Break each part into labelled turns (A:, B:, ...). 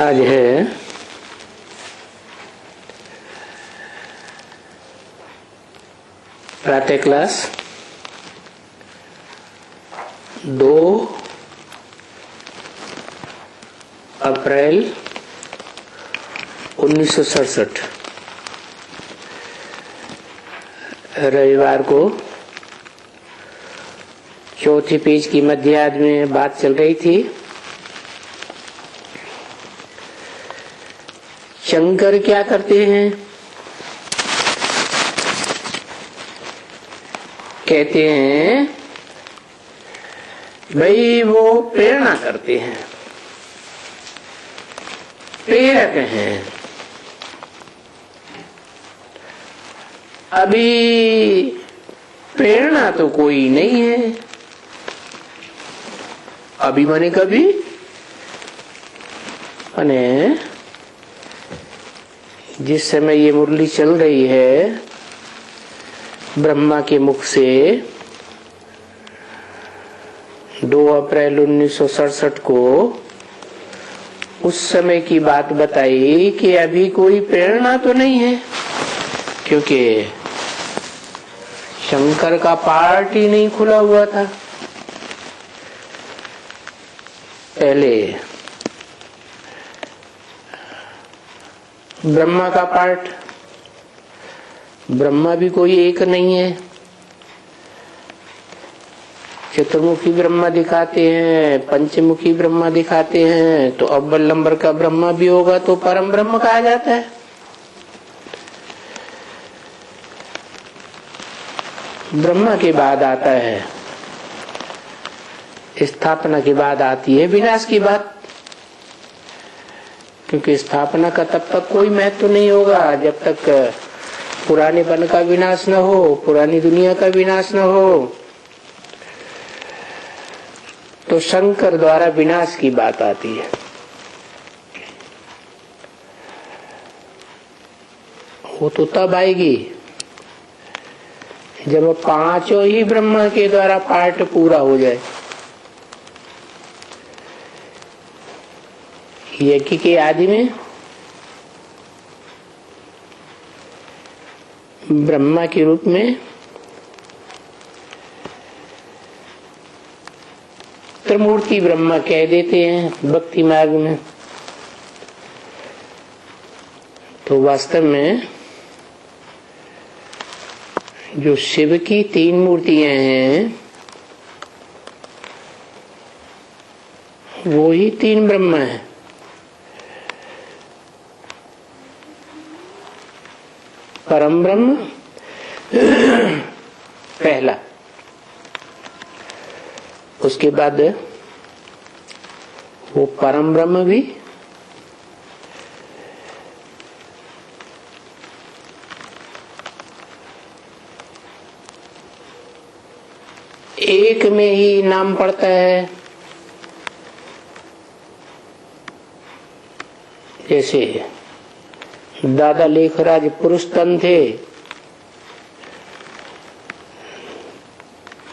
A: आज है प्रातः क्लास 2 अप्रैल 1967 रविवार को चौथी पेज की मध्याह्न में बात चल रही थी। शंकर क्या करते हैं? कहते हैं भाई वो प्रेरणा करते हैं, प्रेरक हैं। अभी प्रेरणा तो कोई नहीं है। अभी माने कभी माने जिस समय ये मुरली चल रही है ब्रह्मा के मुख से 2 अप्रैल 1967 को, उस समय की बात बताई कि अभी कोई प्रेरणा तो नहीं है, क्योंकि शंकर का पार्ट ही नहीं खुला हुआ था। पहले ब्रह्मा का पार्ट, ब्रह्मा भी कोई एक नहीं है। चतुर्मुखी ब्रह्मा दिखाते हैं, पंचमुखी ब्रह्मा दिखाते हैं, तो अव्वल नंबर का ब्रह्मा भी होगा तो परम ब्रह्म कहा जाता है। ब्रह्मा के बाद आता है, स्थापना के बाद आती है विनाश की बात, क्योंकि स्थापना का तब तक कोई महत्व नहीं होगा जब तक पुरानेपन का विनाश न हो, पुरानी दुनिया का विनाश न हो। तो शंकर द्वारा विनाश की बात आती है। वो तो तब आएगी जब 5 ही ब्रह्मा के द्वारा पार्ट पूरा हो जाए। यज्ञ के आदि में ब्रह्मा के रूप में त्रिमूर्ति ब्रह्मा कह देते हैं भक्ति मार्ग में। तो वास्तव में जो शिव की 3 मूर्तियां हैं वो ही 3 ब्रह्मा है। परम ब्रह्म पहला, उसके बाद वो परम ब्रह्म भी, एक में ही नाम पड़ता है। जैसे दादा लेखराज पुरुष तन थे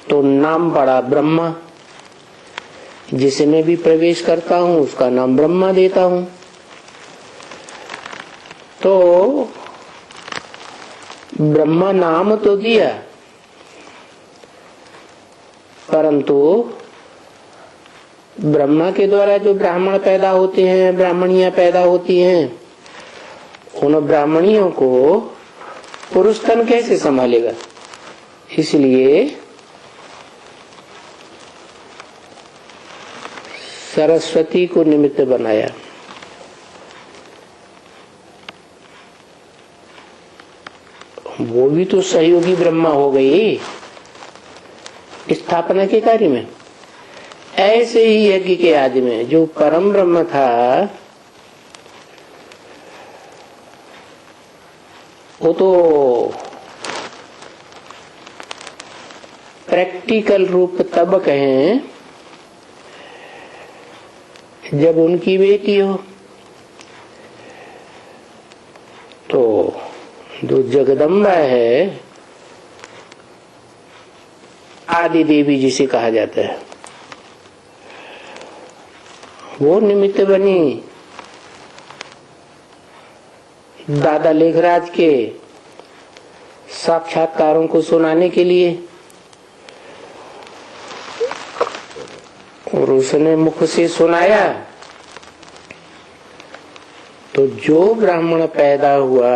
A: तो नाम पड़ा ब्रह्मा, जिसे मैं भी प्रवेश करता हूं उसका नाम ब्रह्मा देता हूं। तो ब्रह्मा नाम तो दिया, परंतु ब्रह्मा के द्वारा जो ब्राह्मण पैदा होते हैं, ब्राह्मणियां पैदा होती हैं, उन ब्राह्मणियों को पुरुष तन कैसे संभालेगा? इसलिए सरस्वती को निमित्त बनाया। वो भी तो सहयोगी ब्रह्मा हो गई स्थापना के कार्य में। ऐसे ही यज्ञ के आदि में जो परम ब्रह्म था वो तो प्रैक्टिकल रूप तब कहें जब उनकी बेटी हो। तो जो जगदम्बा है, आदि देवी जिसे कहा जाता है, वो निमित्त बनी दादा लेखराज के साक्षात्कारों को सुनाने के लिए, और उसने मुख से सुनाया तो जो ब्राह्मण पैदा हुआ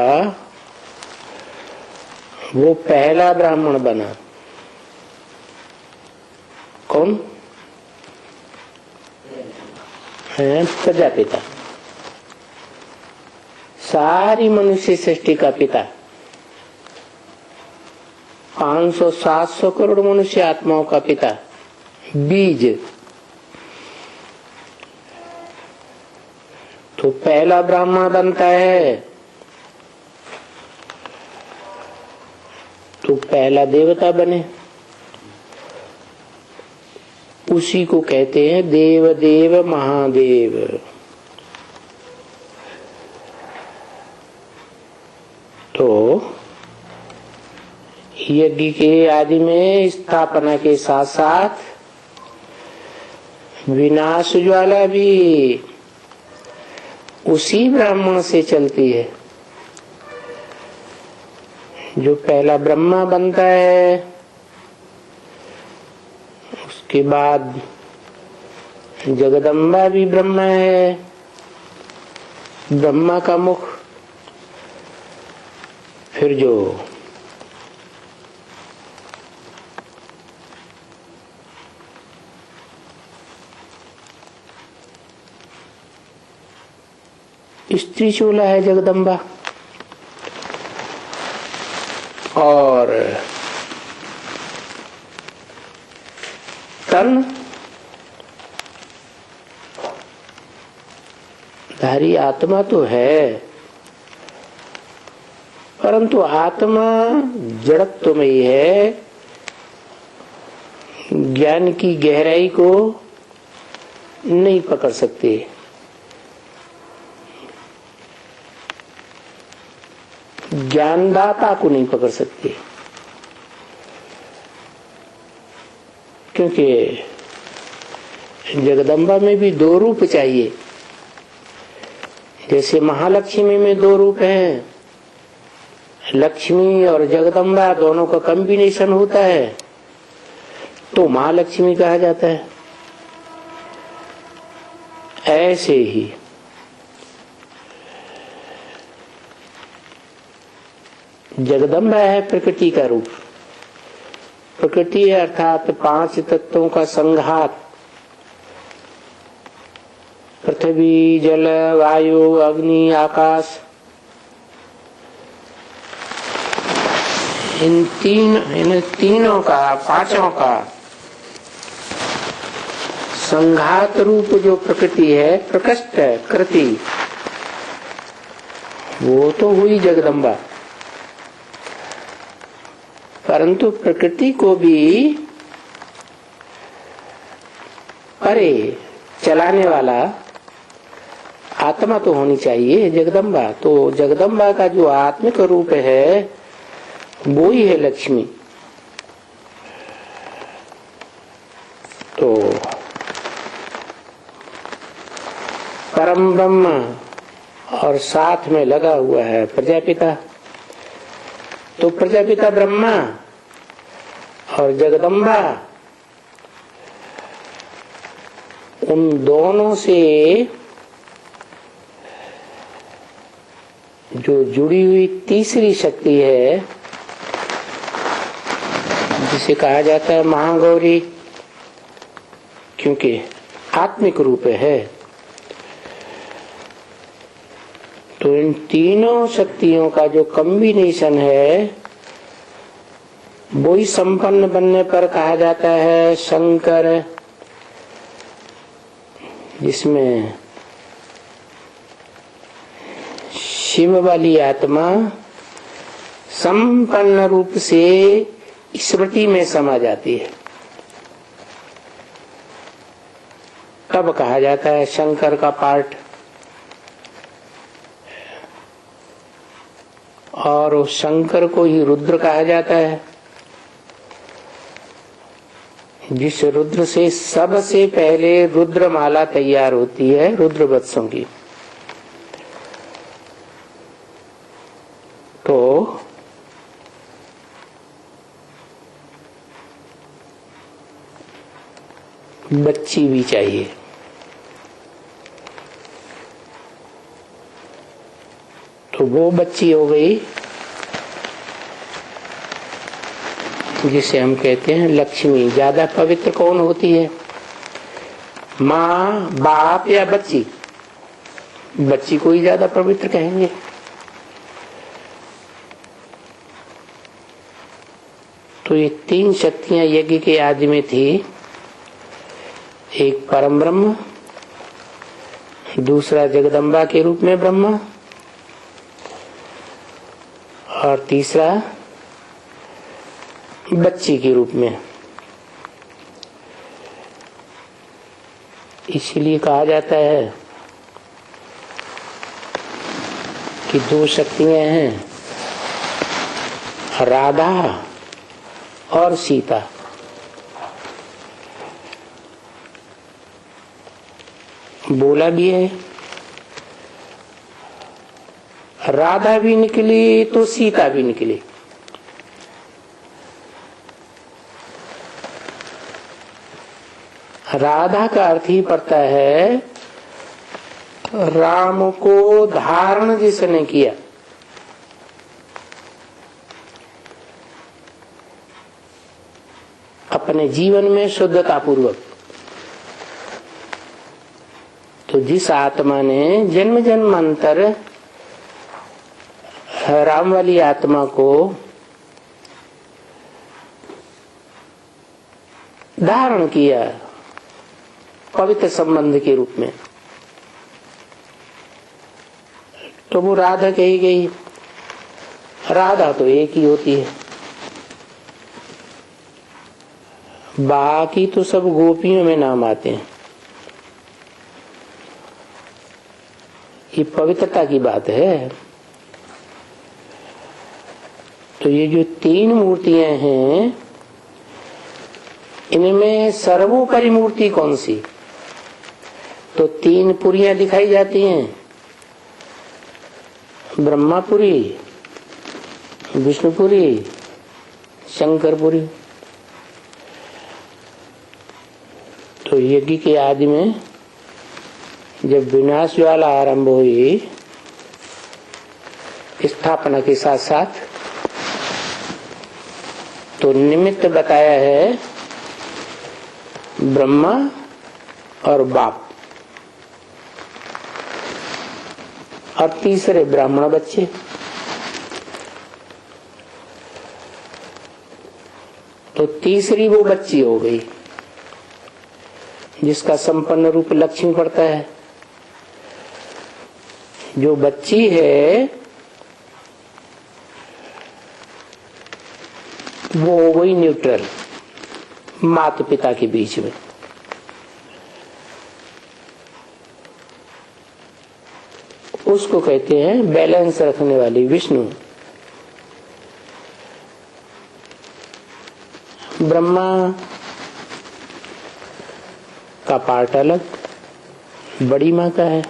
A: वो पहला ब्राह्मण बना। कौन है? प्रजापिता, सारी मनुष्य सृष्टि का पिता। 500-700 करोड़ मनुष्य आत्माओं का पिता, बीज। तो पहला ब्राह्मण बनता है तो पहला देवता बने। उसी को कहते हैं देव देव महादेव। तो यज्ञ के आदि में स्थापना के साथ साथ विनाश ज्वाला भी उसी ब्राह्मण से चलती है। जो पहला ब्रह्मा बनता है, उसके बाद जगदम्बा भी ब्रह्मा है, ब्रह्मा का मुख। फिर जो स्त्री चूला है जगदम्बा, और तन धारी आत्मा तो है, परंतु आत्मा जड़त्व में ही है। ज्ञान की गहराई को नहीं पकड़ सकती, ज्ञानदाता को नहीं पकड़ सकती, क्योंकि जगदम्बा में भी दो रूप चाहिए। जैसे महालक्ष्मी में दो रूप हैं, लक्ष्मी और जगदम्बा दोनों का कॉम्बिनेशन होता है तो महालक्ष्मी कहा जाता है। ऐसे ही जगदम्बा है प्रकृति का रूप। प्रकृति अर्थात 5 तत्वों का संघात, पृथ्वी जल वायु अग्नि आकाश। इन तीनों का, 5 का संघात रूप जो प्रकृति है, प्रकृष्ट कृति, वो तो हुई जगदम्बा। परंतु प्रकृति को भी परे चलाने वाला आत्मा तो होनी चाहिए जगदम्बा। तो जगदम्बा का जो आत्मिक रूप है वो ही है लक्ष्मी। तो परम ब्रह्म और साथ में लगा हुआ है प्रजापिता। तो प्रजापिता ब्रह्मा और जगदम्बा, उन दोनों से जो जुड़ी हुई तीसरी शक्ति है, जिसे कहा जाता है महागौरी, क्योंकि आत्मिक रूप है। तो इन तीनों शक्तियों का जो कॉम्बिनेशन है वो ही संपन्न बनने पर कहा जाता है शंकर, जिसमें शिव वाली आत्मा संपन्न रूप से स्मृति में समा जाती है। तब कहा जाता है शंकर का पार्ट। और उस शंकर को ही रुद्र कहा जाता है, जिस रुद्र से सबसे पहले रुद्रमाला तैयार होती है रुद्र वत्सों की। बच्ची भी चाहिए। तो वो बच्ची हो गई जिसे हम कहते हैं लक्ष्मी। ज्यादा पवित्र कौन होती है, माँ, बाप या बच्ची? बच्ची को ही ज्यादा पवित्र कहेंगे। तो ये तीन शक्तियां यज्ञ के आदि में थी। एक परम ब्रह्म, दूसरा जगदम्बा के रूप में ब्रह्मा, और तीसरा बच्ची के रूप में। इसीलिए कहा जाता है कि दो शक्तियां हैं, राधा और सीता। बोला भी है, राधा भी निकली तो सीता भी निकली। राधा का अर्थ ही पड़ता है राम को धारण जिसने किया। अपने जीवन में शुद्धता पूर्वक। तो जिस आत्मा ने जन्म जन्मांतर राम वाली आत्मा को धारण किया पवित्र संबंध के रूप में, तो वो राधा कही गई। राधा तो एक ही होती है, बाकी तो सब गोपियों में नाम आते हैं। ये पवित्रता की बात है। तो ये जो तीन मूर्तियां हैं, इनमें सर्वोपरि मूर्ति कौन सी? तो तीन पुरियां दिखाई जाती हैं, ब्रह्मापुरी, विष्णुपुरी, शंकरपुरी। तो यज्ञ के आदि में जब विनाश ज्वाला आरंभ हुई, स्थापना के साथ साथ, तो निमित्त बताया है ब्रह्मा और बाप, और तीसरे ब्राह्मण बच्चे। तो तीसरी वो बच्ची हो गई जिसका संपन्न रूप लक्ष्मी पड़ता है। जो बच्ची है वो हो गई न्यूट्रल, माता पिता के बीच में। उसको कहते हैं बैलेंस रखने वाली विष्णु। ब्रह्मा का पार्ट अलग, बड़ी माँ का है,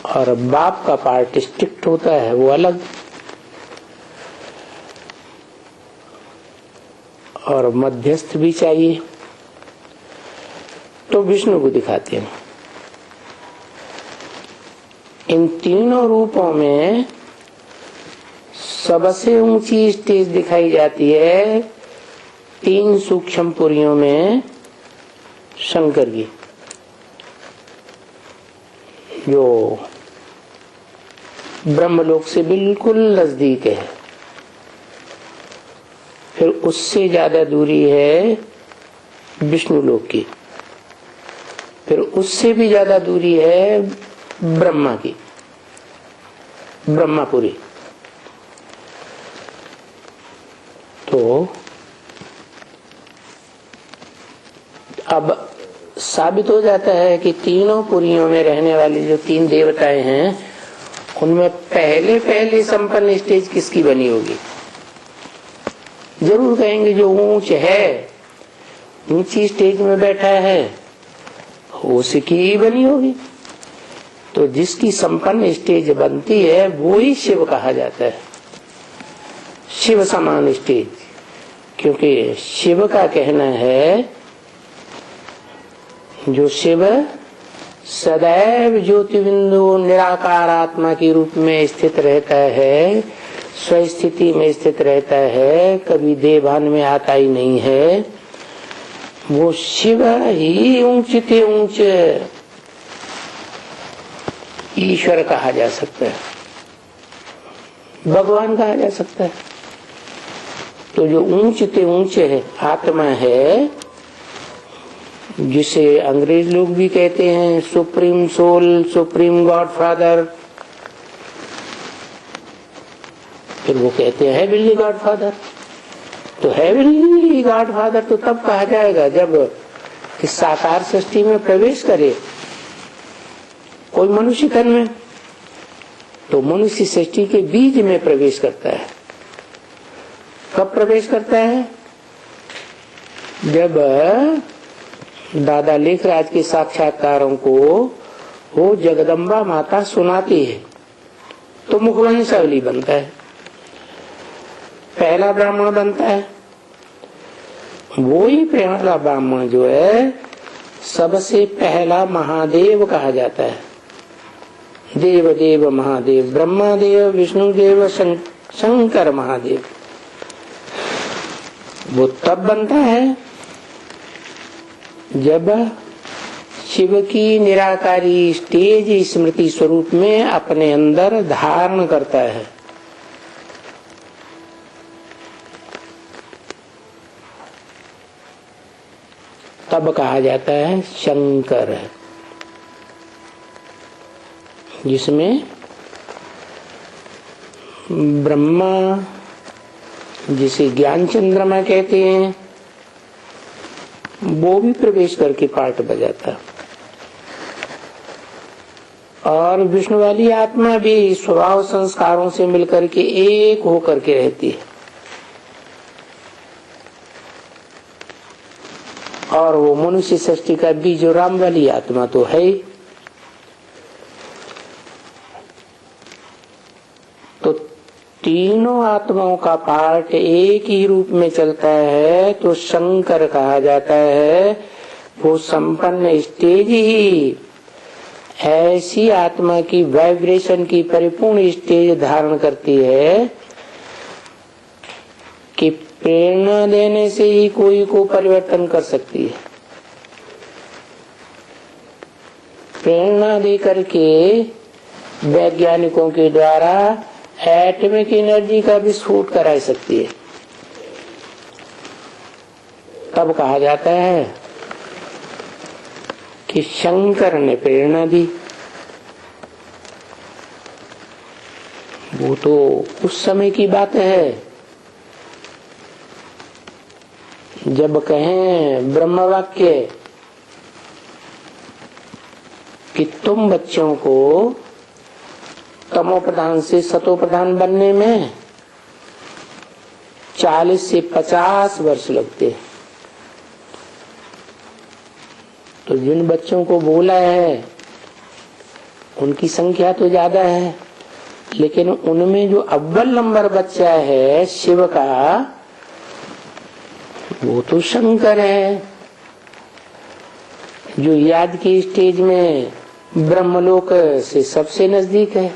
A: और बाप का पार्ट स्ट्रिक्ट होता है, वो अलग। और मध्यस्थ भी चाहिए, तो विष्णु को दिखाते हैं। इन तीनों रूपों में सबसे ऊंची स्टेज दिखाई जाती है तीन सूक्ष्म पुरियों में शंकर की, जो ब्रह्मलोक से बिल्कुल नजदीक है। फिर उससे ज्यादा दूरी है विष्णु लोक की, फिर उससे भी ज्यादा दूरी है ब्रह्मा की, ब्रह्मापुरी। तो अब साबित हो जाता है कि तीनों पुरियों में रहने वाली जो तीन देवताएं हैं, उनमें पहले पहले संपन्न स्टेज किसकी बनी होगी? जरूर कहेंगे जो ऊंच है, ऊंची स्टेज में बैठा है, उसकी ही बनी होगी। तो जिसकी संपन्न स्टेज बनती है वो ही शिव कहा जाता है, शिव समान स्टेज। क्योंकि शिव का कहना है जो शिव सदैव ज्योति बिंदु निराकार आत्मा के रूप में स्थित रहता है, स्वस्थिति में स्थित रहता है, कभी देहभान में आता ही नहीं है, वो शिव ही ऊंचते ऊंच ईश्वर कहा जा सकता है, भगवान कहा जा सकता है। तो जो ऊंचते ऊंचे है आत्मा है, जिसे अंग्रेज लोग भी कहते हैं supreme soul, supreme God father, फिर वो कहते हैं हेवनली गॉड फादर। तो हेवनली गॉड फादर तो तब कहा जाएगा जब इस साकार सृष्टि में प्रवेश करे कोई मनुष्य तन में, तो मनुष्य सृष्टि के बीज में प्रवेश करता है। कब प्रवेश करता है? जब दादा लेखराज के साक्षात्कारों को वो जगदम्बा माता सुनाती है तो मुखवंशावली बनता है, पहला ब्राह्मण बनता है। वो ही पहला ब्राह्मण जो है सबसे पहला महादेव कहा जाता है। देव देव महादेव, ब्रह्मा देव, विष्णु देव, शंकर महादेव। वो तब बनता है जब शिव की निराकारी स्टेज स्मृति स्वरूप में अपने अंदर धारण करता है। तब कहा जाता है शंकर है, जिसमें ब्रह्मा, जिसे ज्ञान चंद्रमा कहते हैं, वो भी प्रवेश करके पार्ट बजाता, और विष्णु वाली आत्मा भी स्वभाव संस्कारों से मिलकर के एक होकर के रहती है। और वो मनुष्य सृष्टि का बीज राम वाली आत्मा तो है। तो तीनों आत्माओं का पार्ट एक ही रूप में चलता है तो शंकर कहा जाता है। वो संपन्न स्टेज ही ऐसी आत्मा की वाइब्रेशन की परिपूर्ण स्टेज धारण करती है कि प्रेरणा देने से ही कोई को परिवर्तन कर सकती है। प्रेरणा दे करके वैज्ञानिकों के द्वारा एटॉमिक एनर्जी का विस्फोट करा सकती है। तब कहा जाता है कि शंकर ने प्रेरणा दी। वो तो उस समय की बात है जब कहें ब्रह्म वाक्य कि तुम बच्चों को तमो प्रधान से सतो प्रधान बनने में 40 से 50 वर्ष लगते हैं। तो जिन बच्चों को बोला है उनकी संख्या तो ज्यादा है, लेकिन उनमें जो अव्वल नंबर बच्चा है शिव का, वो तो शंकर है, जो याद की स्टेज में ब्रह्मलोक से सबसे नजदीक है।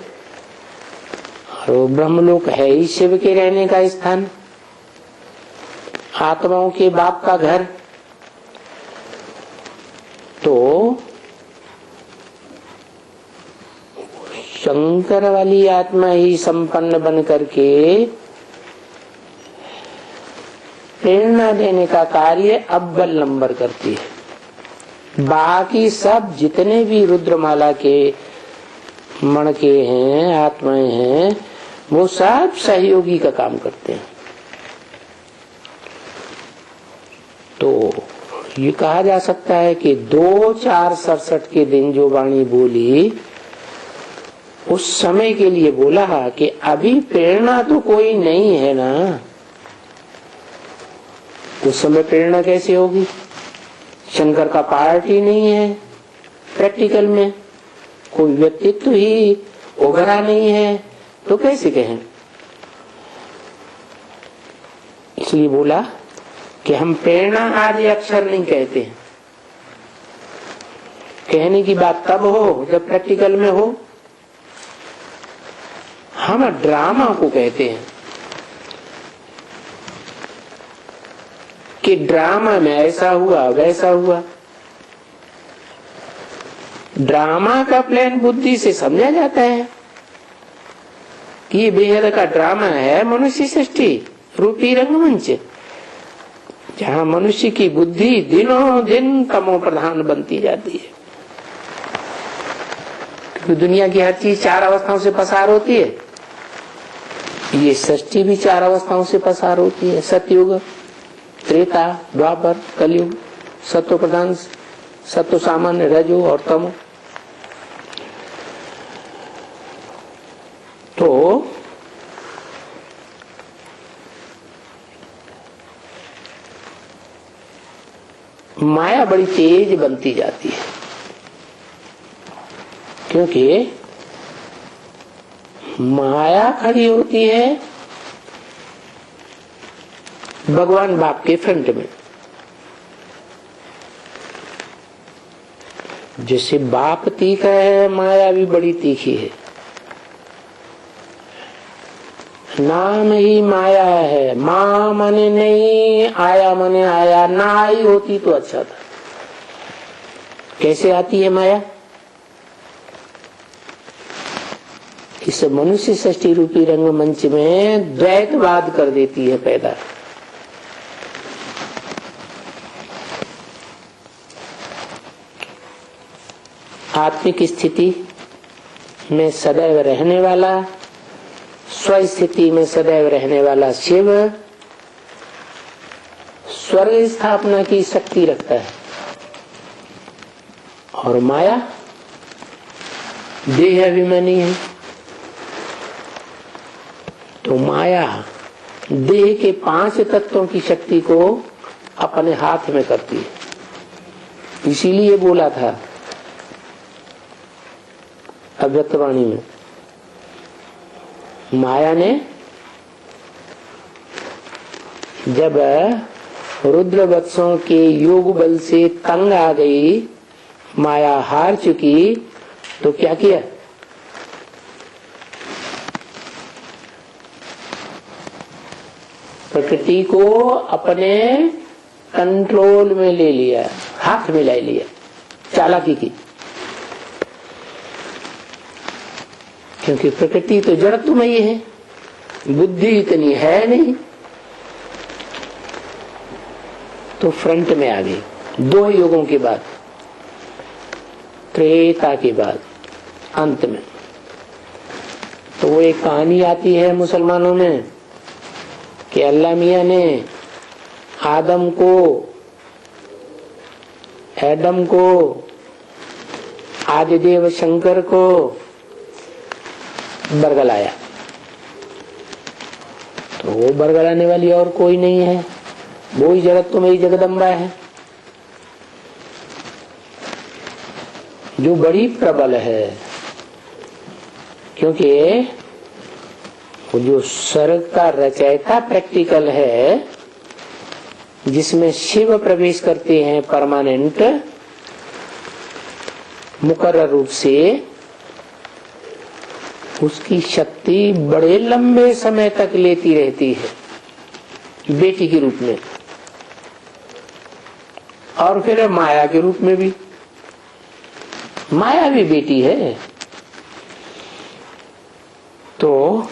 A: और वो ब्रह्मलोक है ही शिव के रहने का स्थान, आत्माओं के बाप का घर। तो शंकर वाली आत्मा ही संपन्न बन करके प्रेरणा देने का कार्य अव्वल नंबर करती है। बाकी सब जितने भी रुद्रमाला के मण के हैं, आत्माएं हैं, वो सब सहयोगी का काम करते हैं। तो ये कहा जा सकता है कि 2/4/67 के दिन जो वाणी बोली उस समय के लिए बोला कि अभी प्रेरणा तो कोई नहीं है ना। उस समय प्रेरणा कैसे होगी? शंकर का पार्ट ही नहीं है, प्रैक्टिकल में कोई व्यक्तित्व ही उभरा नहीं है, तो कैसे कहें? इसलिए बोला कि हम प्रेरणा आदि अक्षर नहीं कहते हैं। कहने की बात तब हो जब प्रैक्टिकल में हो। हम ड्रामा को कहते हैं कि ड्रामा में ऐसा हुआ वैसा हुआ। ड्रामा का प्लान बुद्धि से समझा जाता है कि ये बेहद का ड्रामा है मनुष्य सृष्टि रूपी रंगमंच, जहां मनुष्य की बुद्धि दिनों दिन तमो प्रधान बनती जाती है। क्योंकि दुनिया की हर चीज 4 अवस्थाओं से पसार होती है, ये सृष्टि भी 4 अवस्थाओं से पसार होती है। सतयुग, त्रेता, द्वापर, कलयुग, सत्व प्रधान, सत्व सामान्य, रजो और तमो। तो माया बड़ी तेज बनती जाती है, क्योंकि माया खड़ी होती है भगवान बाप के फ्रंट में। जैसे बाप तीखा है, माया भी बड़ी तीखी है। नाम ही माया है। माँ माने नहीं, आया माने आया। ना आई होती तो अच्छा था। कैसे आती है माया? इस मनुष्य सृष्टि रूपी रंगमंच में द्वैतवाद कर देती है पैदा। आत्मिक स्थिति में सदैव रहने वाला, स्व स्थिति में सदैव रहने वाला शिव स्वर्ग स्थापना की शक्ति रखता है, और माया देह अभिमानी है। तो माया देह के 5 तत्वों की शक्ति को अपने हाथ में करती है। इसीलिए बोला था अव्यक्तवाणी में, माया ने जब रुद्र वत्सों के योग बल से तंग आ गई, माया हार चुकी, तो क्या किया? प्रकृति को अपने कंट्रोल में ले लिया, हाथ में ले लिया, चालाकी की। क्योंकि प्रकृति तो जड़त्वमयी है, बुद्धि इतनी है नहीं, तो फ्रंट में आ गई। 2 युगों के बाद, त्रेता के बाद, अंत में तो वो एक कहानी आती है मुसलमानों में कि अल्लाह मियां ने एडम को आदिदेव शंकर को बरगलाया। तो वो बरगलाने वाली और कोई नहीं है, वो ही जगत तो मेरी जगदम्बा है, जो बड़ी प्रबल है। क्योंकि वो जो स्वर्ग का रचयिता प्रैक्टिकल है, जिसमें शिव प्रवेश करते हैं परमानेंट मुकर्रर रूप से, उसकी शक्ति बड़े लंबे समय तक लेती रहती है बेटी के रूप में, और फिर माया के रूप में भी। माया भी बेटी है, तो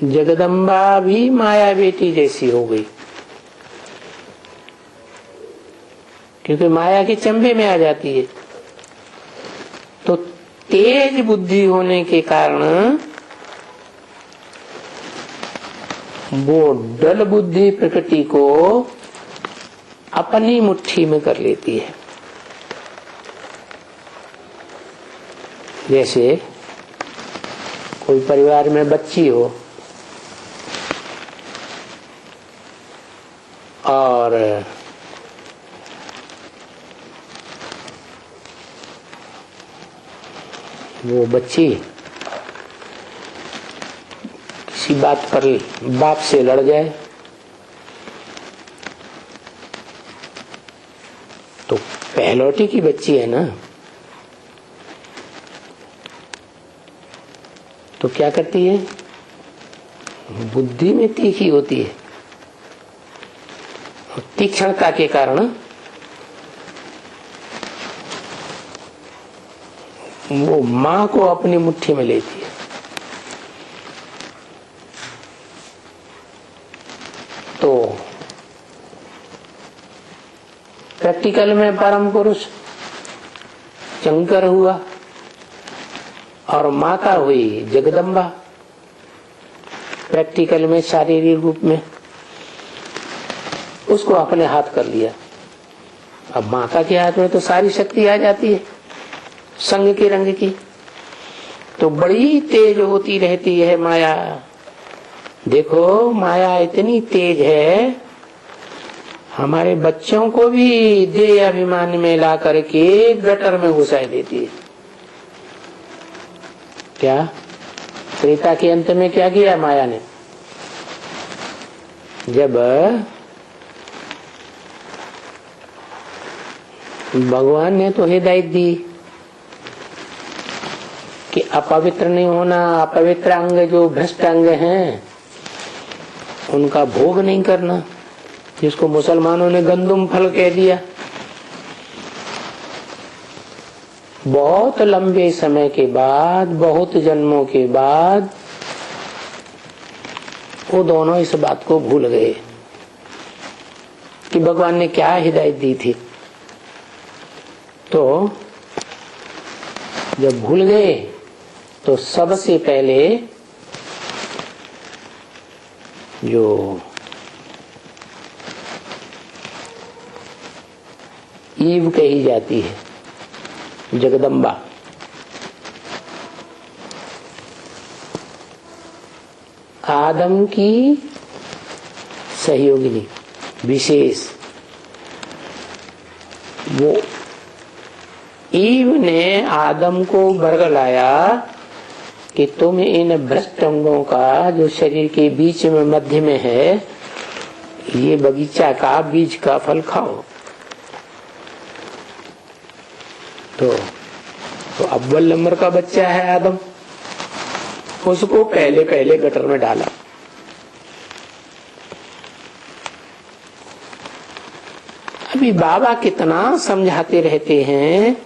A: जगदम्बा भी माया बेटी जैसी हो गई, क्योंकि माया के चंबे में आ जाती है। तो तेज बुद्धि होने के कारण वो डल बुद्धि प्रकृति को अपनी मुट्ठी में कर लेती है। जैसे कोई परिवार में बच्ची हो और वो बच्ची किसी बात पर बाप से लड़ जाए तो पहलौठी की बच्ची है ना, तो क्या करती है, बुद्धि में तीखी होती है, तीक्ष्णता के कारण वो मां को अपनी मुट्ठी में लेती है। तो प्रैक्टिकल में परम पुरुष शंकर हुआ और माता हुई जगदम्बा, प्रैक्टिकल में शारीरिक रूप में उसको अपने हाथ कर लिया। अब माता के हाथ में तो सारी शक्ति आ जाती है संग के रंग की, तो बड़ी तेज होती रहती है माया। देखो माया इतनी तेज है, हमारे बच्चों को भी देह अभिमान में ला करके गटर में घुसाई देती है। क्या त्रेता के अंत में क्या किया माया ने, जब भगवान ने तो हिदायत दी कि अपवित्र नहीं होना, अपवित्र अंग जो भ्रष्ट अंग हैं उनका भोग नहीं करना, जिसको मुसलमानों ने गंदुम फल कह दिया। बहुत लंबे समय के बाद, बहुत जन्मों के बाद वो दोनों इस बात को भूल गए कि भगवान ने क्या हिदायत दी थी। तो जब भूल गए तो सबसे पहले जो ईव कही जाती है, जगदम्बा, आदम की सहयोगिनी विशेष, वो ईव ने आदम को बरगलाया कि तुम इन भ्रष्ट अंगों का जो शरीर के बीच में मध्य में है, ये बगीचा का बीज का फल खाओ। तो अव्वल नंबर का बच्चा है आदम, उसको पहले पहले गटर में डाला। अभी बाबा कितना समझाते रहते हैं,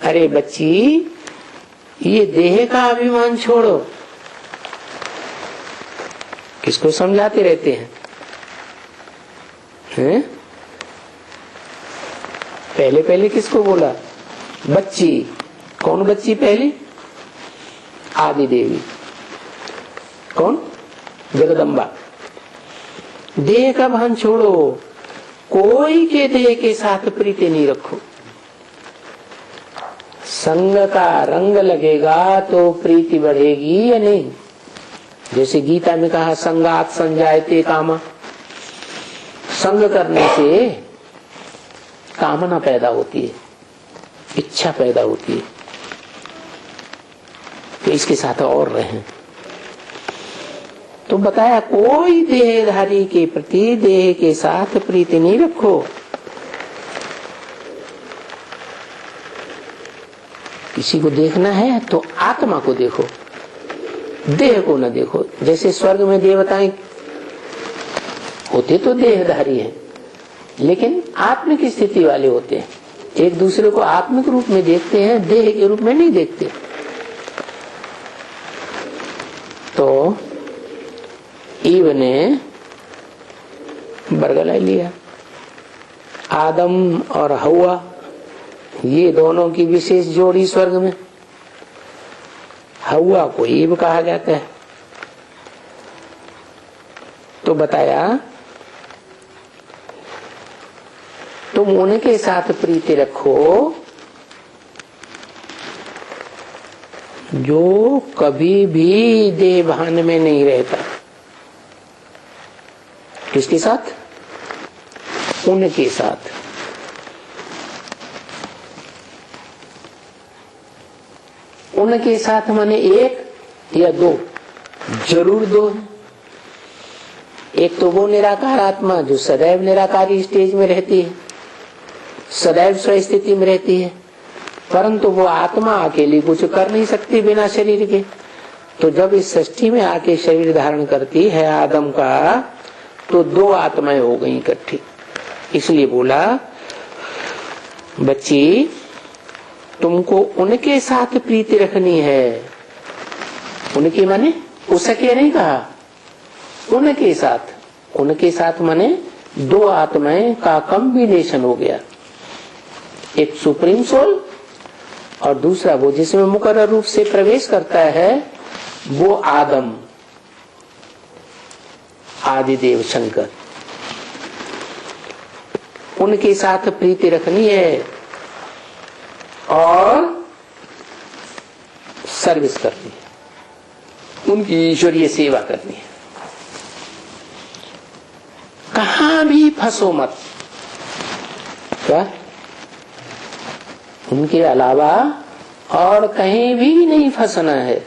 A: अरे बच्ची ये देह का अभिमान छोड़ो। किसको समझाते रहते हैं? पहले पहले किसको बोला? बच्ची। कौन बच्ची पहली? आदि देवी। कौन? जगदम्बा। देह का भान छोड़ो, कोई के देह के साथ प्रीति नहीं रखो। संग का रंग लगेगा तो प्रीति बढ़ेगी या नहीं? जैसे गीता में कहा, संगात संजायते कामा, संग करने से कामना पैदा होती है, इच्छा पैदा होती है, तो इसके साथ और रहें। तो बताया कोई देहधारी के प्रति देह के साथ प्रीति नहीं रखो। किसी को देखना है तो आत्मा को देखो, देह को न देखो। जैसे स्वर्ग में देवताएं होते तो देहधारी हैं, लेकिन आत्मिक स्थिति वाले होते हैं, एक दूसरे को आत्मिक रूप में देखते हैं, देह के रूप में नहीं देखते। तो ईव ने बरगला लिया। आदम और हवा, ये दोनों की विशेष जोड़ी स्वर्ग में। हवा को ईव कहा जाता है। तो बताया तुम उनके साथ प्रीति रखो जो कभी भी देवभान में नहीं रहता। किसके साथ? उनके साथ। उनके साथ माने एक या दो, जरूर दो, एक तो वो निराकार आत्मा जो सदैव निराकारी स्टेज में रहती है, सदैव स्वस्थिति में रहती है, परंतु वो आत्मा अकेली कुछ कर नहीं सकती बिना शरीर के। तो जब इस सृष्टि में आके शरीर धारण करती है आदम का, तो दो आत्माएं हो गई इकट्ठी। इसलिए बोला बच्ची तुमको उनके साथ प्रीति रखनी है। उनके माने उसके नहीं कहा, उनके साथ। उनके साथ माने दो आत्माएं का कॉम्बिनेशन हो गया, एक सुप्रीम सोल और दूसरा वो जिसमें मुकर्रर रूप से प्रवेश करता है वो आदम, आदिदेव शंकर। उनके साथ प्रीति रखनी है और सर्विस करनी है, उनकी ईश्वरीय सेवा करनी है। कहां भी फंसो मत, क्या उनके अलावा और कहीं भी नहीं फंसना है।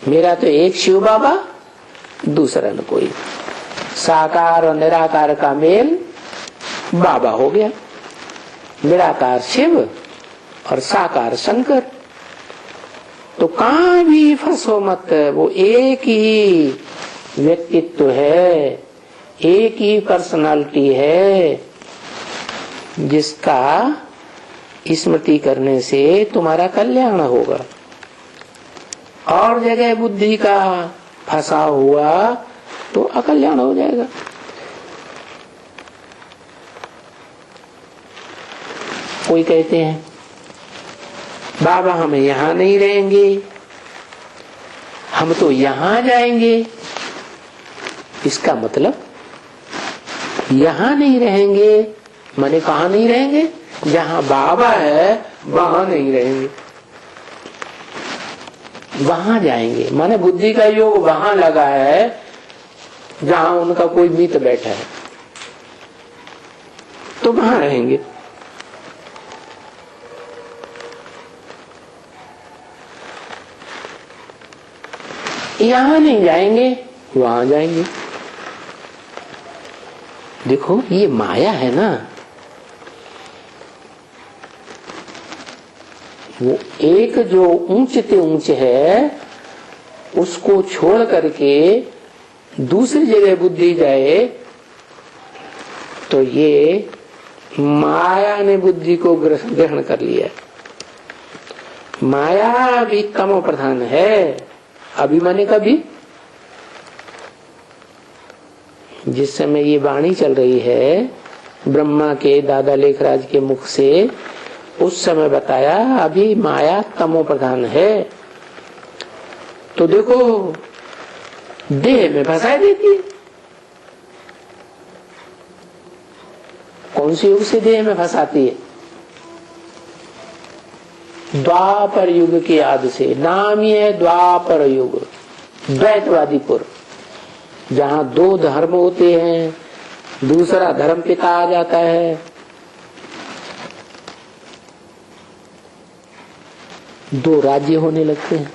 A: मेरा तो एक शिव बाबा, दूसरा न कोई। साकार और निराकार का मेल बाबा हो गया, निराकार शिव और साकार शंकर। तो कहां भी फंसो मत, वो एक ही व्यक्तित्व है, एक ही पर्सनालिटी है, जिसका स्मृति करने से तुम्हारा कल्याण होगा। और जगह बुद्धि का फंसा हुआ तो अकल्याण हो जाएगा। कोई कहते हैं बाबा हम यहां नहीं रहेंगे, हम तो यहां जाएंगे। इसका मतलब यहां नहीं रहेंगे माने कहां नहीं रहेंगे? जहां बाबा है वहां नहीं रहेंगे, वहां जाएंगे। माने बुद्धि का योग वहां लगा है जहां उनका कोई मित्र बैठा है, तो वहां रहेंगे। यहां नहीं जाएंगे, वहां जाएंगे। देखो ये माया है ना, वो एक जो ऊंच से ऊंच है उसको छोड़ करके दूसरी जगह बुद्धि जाए, तो ये माया ने बुद्धि को ग्रहण कर लिया। माया भी तमो प्रधान है। अभिमानी कभी जिस समय ये वाणी चल रही है ब्रह्मा के दादा लेखराज के मुख से, उस समय बताया अभी माया तमो प्रधान है। तो देखो देह में फंसा देती है। कौन सी युग से देह में फंसाती है? द्वापर युग के आदि से। नाम ही है द्वापर युग, द्वैतवादीपुर, जहां दो धर्म होते हैं, दूसरा धर्म पिता आ जाता है। दो राज्य होने लगते हैं,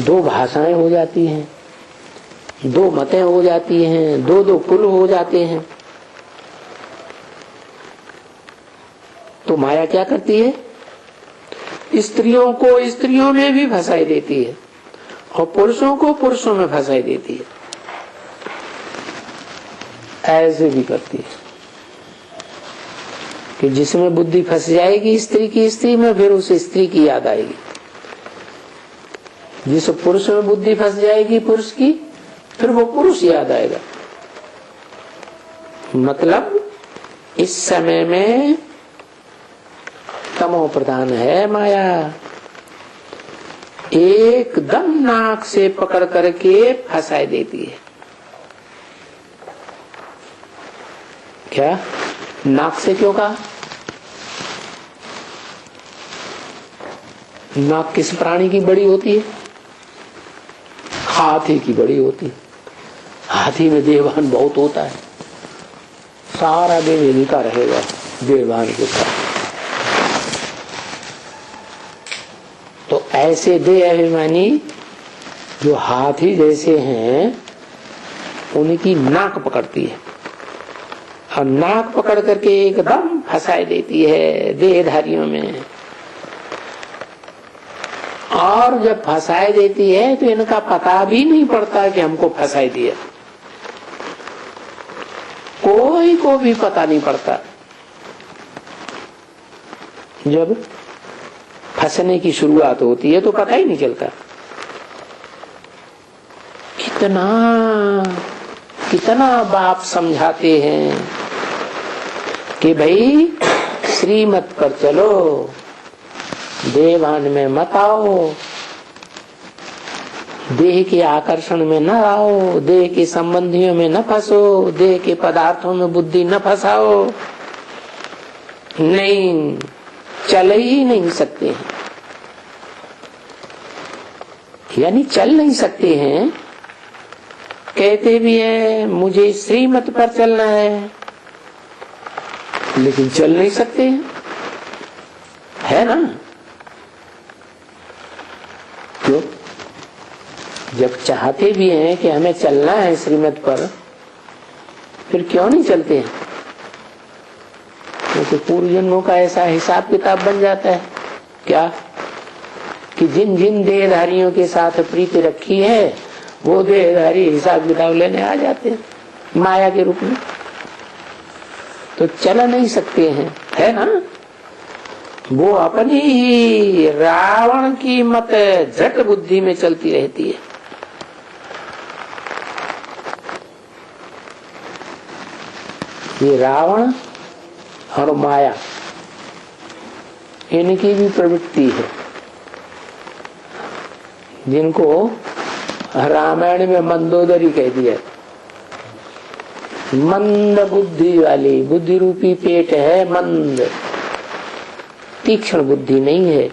A: दो भाषाएं हो जाती हैं, दो मतें हो जाती हैं, दो दो कुल हो जाते हैं। तो माया क्या करती है? स्त्रियों को स्त्रियों में भी फंसाई देती है और पुरुषों को पुरुषों में फंसाई देती है। ऐसे भी करती है कि जिसमें बुद्धि फंस जाएगी स्त्री की स्त्री में, फिर उस स्त्री की याद आएगी। जिस पुरुष में बुद्धि फंस जाएगी पुरुष की, फिर वो पुरुष याद आएगा। मतलब इस समय में तमो प्रधान है माया। एकदम नाक से पकड़ करके फंसाई देती है। क्या नाक से क्यों कहा? नाक किस प्राणी की बड़ी होती है? हाथी की बड़ी होती है। हाथी में देहवान बहुत होता है, सारा दिन हिलता रहेगा देहवान के साथ। तो ऐसे देह अभिमानी जो हाथी जैसे हैं उनकी नाक पकड़ती है और नाक पकड़ करके एकदम फंसाए देती है देहधारियों में। और जब फंसाए देती है तो इनका पता भी नहीं पड़ता कि हमको फंसाए दिया, कोई को भी पता नहीं पड़ता। जब फंसने की शुरुआत होती है तो पता ही नहीं चलता। कितना बाप समझाते हैं कि भाई श्रीमत पर चलो, देवान में मत आओ, देह के आकर्षण में न आओ, देह के संबंधियों में न फंसो, देह के पदार्थों में बुद्धि न फंसाओ। नहीं, चल ही नहीं सकते हैं। यानी चल नहीं सकते हैं। कहते भी हैं मुझे श्रीमत पर चलना है, लेकिन चल नहीं सकते हैं, है ना? क्यों? जब चाहते भी हैं कि हमें चलना है श्रीमत पर, फिर क्यों नहीं चलते हैं? क्योंकि पूर्व जन्मों का ऐसा हिसाब किताब बन जाता है क्या कि जिन जिन देहधारियों के साथ प्रीति रखी है वो देहधारी हिसाब किताब लेने आ जाते हैं माया के रूप में। तो चल नहीं सकते हैं, है ना? वो अपनी ही रावण की मत झट बुद्धि में चलती रहती है। ये रावण और माया, इनकी भी प्रवृत्ति है, जिनको रामायण में मंदोदरी कह दिया। मंद बुद्धि वाली, बुद्धि रूपी पेट है मंद, तीक्ष्ण बुद्धि नहीं है।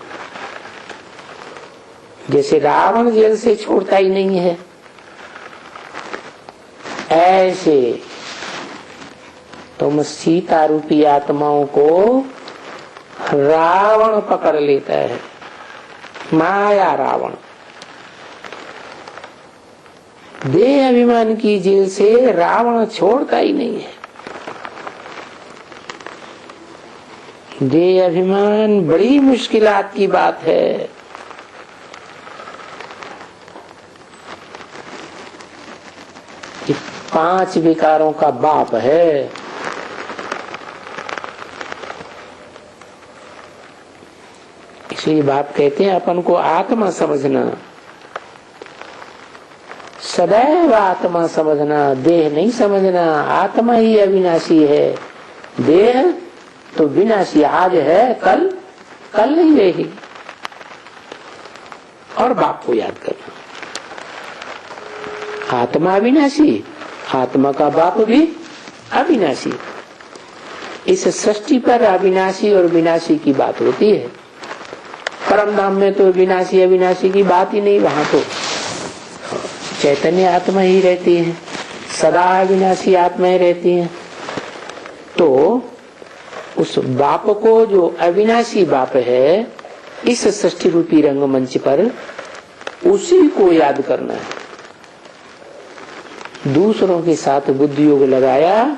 A: जैसे रावण जेल से छोड़ता ही नहीं है, ऐसे तुम सीता रूपी आत्माओं को रावण पकड़ लेता है, माया रावण। देह अभिमान की जेल से रावण छोड़ता ही नहीं है। देह अभिमान बड़ी मुश्किलात की बात है। कि 5 विकारों का बाप है। इसलिए बाप कहते हैं अपन को आत्मा समझना, सदैव आत्मा समझना, देह नहीं समझना। आत्मा ही अविनाशी है, देह तो विनाशी, आज है कल नहीं रहेगी। और बाप को याद करना, आत्मा अविनाशी, आत्मा का बाप भी अविनाशी। इस सृष्टि पर अविनाशी और विनाशी की बात होती है। परम धाम में तो विनाशी अविनाशी की बात ही नहीं, वहां तो चैतन्य आत्मा ही रहती है, सदा अविनाशी आत्माएं रहती हैं। तो उस बाप को, जो अविनाशी बाप है, इस सृष्टि रूपी रंगमंच पर उसी को याद करना है। दूसरों के साथ बुद्धि योग लगाया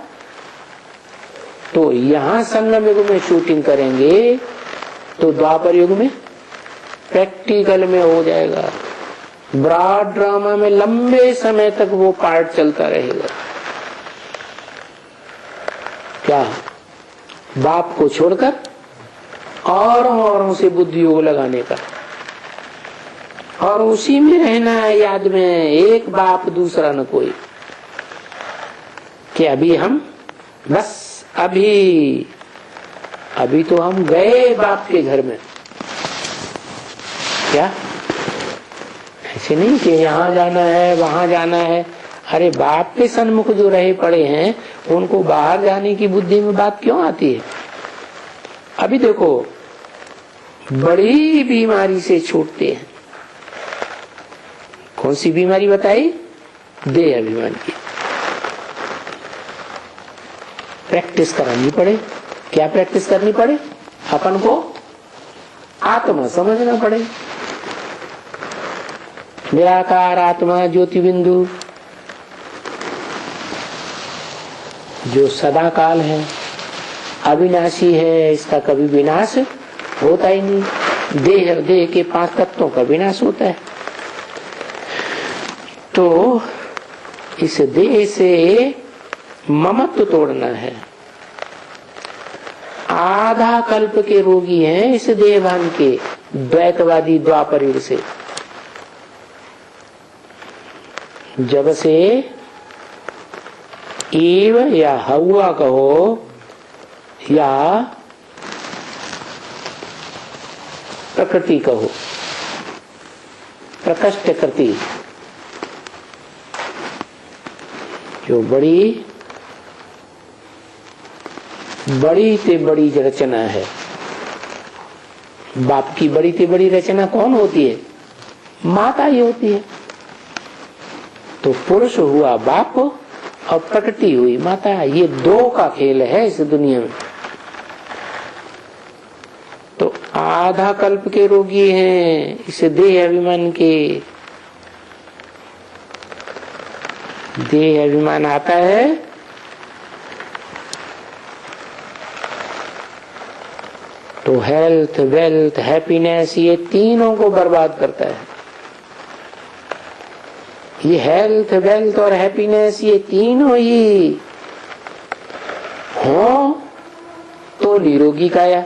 A: तो यहाँ संगम युग में शूटिंग करेंगे तो द्वापर युग में प्रैक्टिकल में हो जाएगा। ब्रॉड ड्रामा में लंबे समय तक वो पार्ट चलता रहेगा। क्या? बाप को छोड़कर औरों से बुद्धि योग लगाने का, और उसी में रहना है याद में, एक बाप दूसरा न कोई। कि अभी हम बस अभी तो हम गए बाप के घर में। क्या? ऐसे नहीं कि यहाँ जाना है वहां जाना है। अरे बाप के सन्मुख जो रहे पड़े हैं उनको बाहर जाने की बुद्धि में बात क्यों आती है? अभी देखो, बड़ी बीमारी से छूटते हैं। कौन सी बीमारी बताई? देह अभिमान की। प्रैक्टिस करानी पड़े। क्या प्रैक्टिस करनी पड़े? अपन को आत्मा समझना पड़े। निराकार आत्मा ज्योति बिंदु जो सदा काल है, अविनाशी है, इसका कभी विनाश होता ही नहीं। देह के 5 तत्वों का विनाश होता है। तो इस देह से ममत्व तोड़ना है। आधा कल्प के रोगी हैं इस देहभान के, द्वैतवादी द्वापर युग से। जब से ईव या हवा कहो या प्रकृति कहो, प्रकृष्ट कृति, जो बड़ी से बड़ी रचना है। बाप की बड़ी से बड़ी रचना कौन होती है? माता ही होती है। तो पुरुष हुआ बाप और प्रकृति हुई माता। ये 2 का खेल है इस दुनिया में। तो आधा कल्प के रोगी हैं इस देह अभिमान के। देह अभिमान आता है तो हेल्थ, वेल्थ, हैप्पीनेस, ये तीनों को बर्बाद करता है। ये हेल्थ, वेल्थ और हैप्पीनेस, ये तीनों ही हो तो निरोगी काया,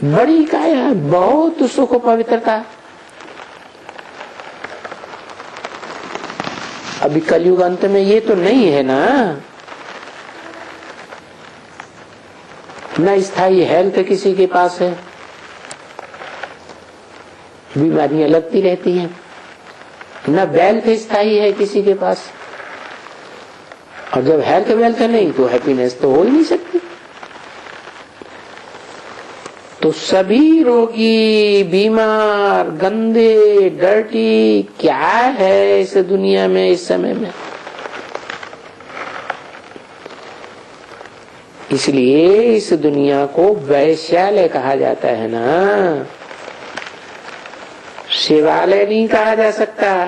A: बड़ी काया, बहुत सुख पवित्रता। अभी कलयुग अंत में ये तो नहीं है ना। न स्थायी हेल्थ किसी के पास है, बीमारियां लगती रहती हैं। न वेल्थ स्थायी है किसी के पास, और जब हेल्थ वेल्थ नहीं तो हैप्पीनेस तो हो ही नहीं सकती। तो सभी रोगी, बीमार, गंदे, डर्टी क्या है इस दुनिया में इस समय में। इसलिए इस दुनिया को वैश्यालय कहा जाता है ना, शिवालय नहीं कहा जा सकता,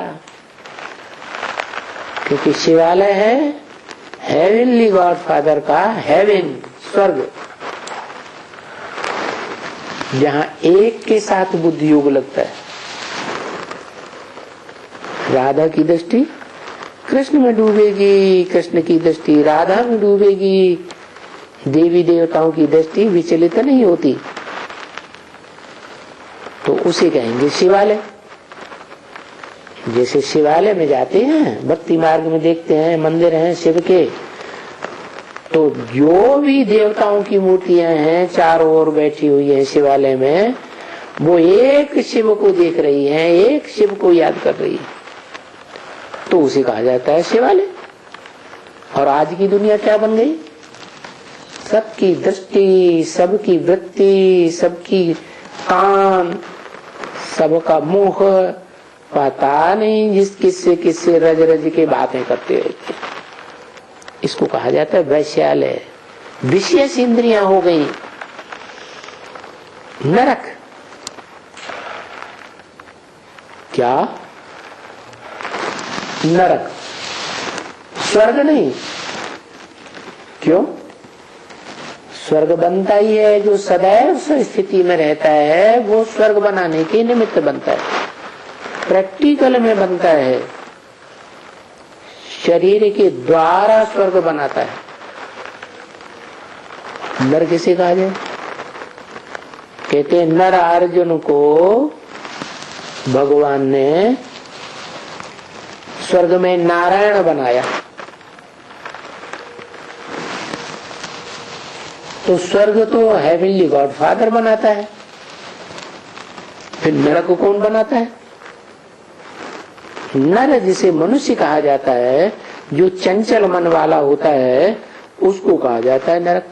A: क्योंकि शिवालय है हेवनली गॉडफादर का हेवन, स्वर्ग, जहां एक के साथ बुद्धि योग लगता है। राधा की दृष्टि कृष्ण में डूबेगी, कृष्ण की दृष्टि राधा में डूबेगी। देवी देवताओं की दृष्टि विचलित नहीं होती, तो उसे कहेंगे शिवालय। जैसे शिवालय में जाते हैं, भक्ति मार्ग में देखते हैं मंदिर हैं शिव के, तो जो भी देवताओं की मूर्तियां हैं चारों ओर बैठी हुई हैं शिवालय में, वो एक शिव को देख रही हैं, एक शिव को याद कर रही है, तो उसे कहा जाता है शिवालय। और आज की दुनिया क्या बन गई? सबकी दृष्टि, सबकी वृत्ति, सबकी कान, सबका मुख, पता नहीं जिस किससे रज रज के बातें करते रहते। इसको कहा जाता है वैश्यालय। विशेष इंद्रियां हो गई नरक। क्या? नरक, स्वर्ग नहीं। क्यों? स्वर्ग बनता ही है जो सदैव उस स्थिति में रहता है, वो स्वर्ग बनाने के निमित्त बनता है, प्रैक्टिकल में बनता है, शरीर के द्वारा स्वर्ग बनाता है। नर किसे कहा जाए? कहते हैं नर अर्जुन को भगवान ने स्वर्ग में नारायण बनाया। तो स्वर्ग तो हेवनली गॉडफादर बनाता है, फिर नरक को कौन बनाता है? नर जिसे मनुष्य कहा जाता है, जो चंचल मन वाला होता है, उसको कहा जाता है नरक।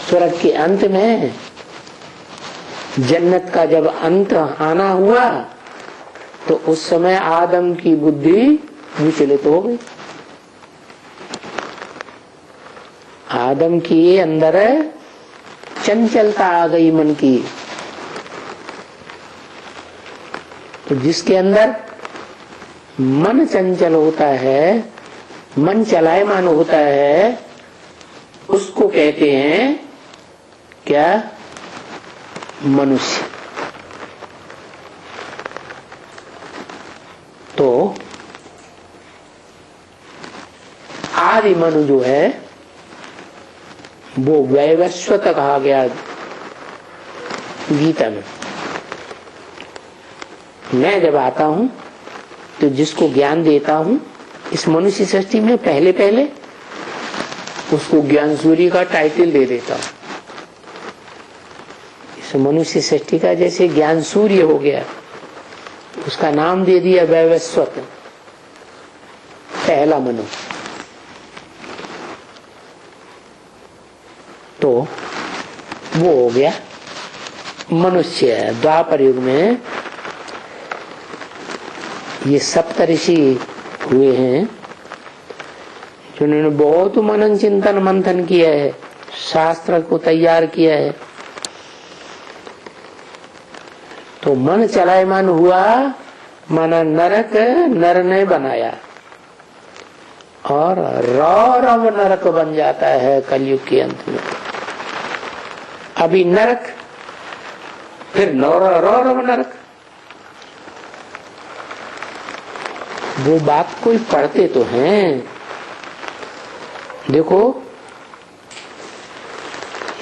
A: स्वर्ग के अंत में जन्नत का जब अंत आना हुआ, तो उस समय आदम की बुद्धि विचलित हो गई। आदम के अंदर चंचलता आ गई मन की, तो जिसके अंदर मन चंचल होता है, मन चलायमान होता है, उसको कहते हैं क्या? मनुष्य। तो आदि मनु जो है वो वैवस्वत कहा गया गीता में। मैं जब आता हूं तो जिसको ज्ञान देता हूं इस मनुष्य सृष्टि में, पहले पहले उसको ज्ञान सूर्य का टाइटल दे देता हूं। इस मनुष्य सृष्टि का जैसे ज्ञान सूर्य हो गया, उसका नाम दे दिया वैवस्वत, पहला मनु। तो वो हो गया मनुष्य। द्वापर युग में ये सप्तऋषि हुए हैं जिन्होंने बहुत मनन चिंतन मंथन किया है, शास्त्र को तैयार किया है। तो मन चलायमान हुआ, माना नरक नर ने बनाया, और रौरव नरक बन जाता है कलयुग के अंत में। अभी नरक, फिर रौरव नरक। वो बात कोई पढ़ते तो हैं। देखो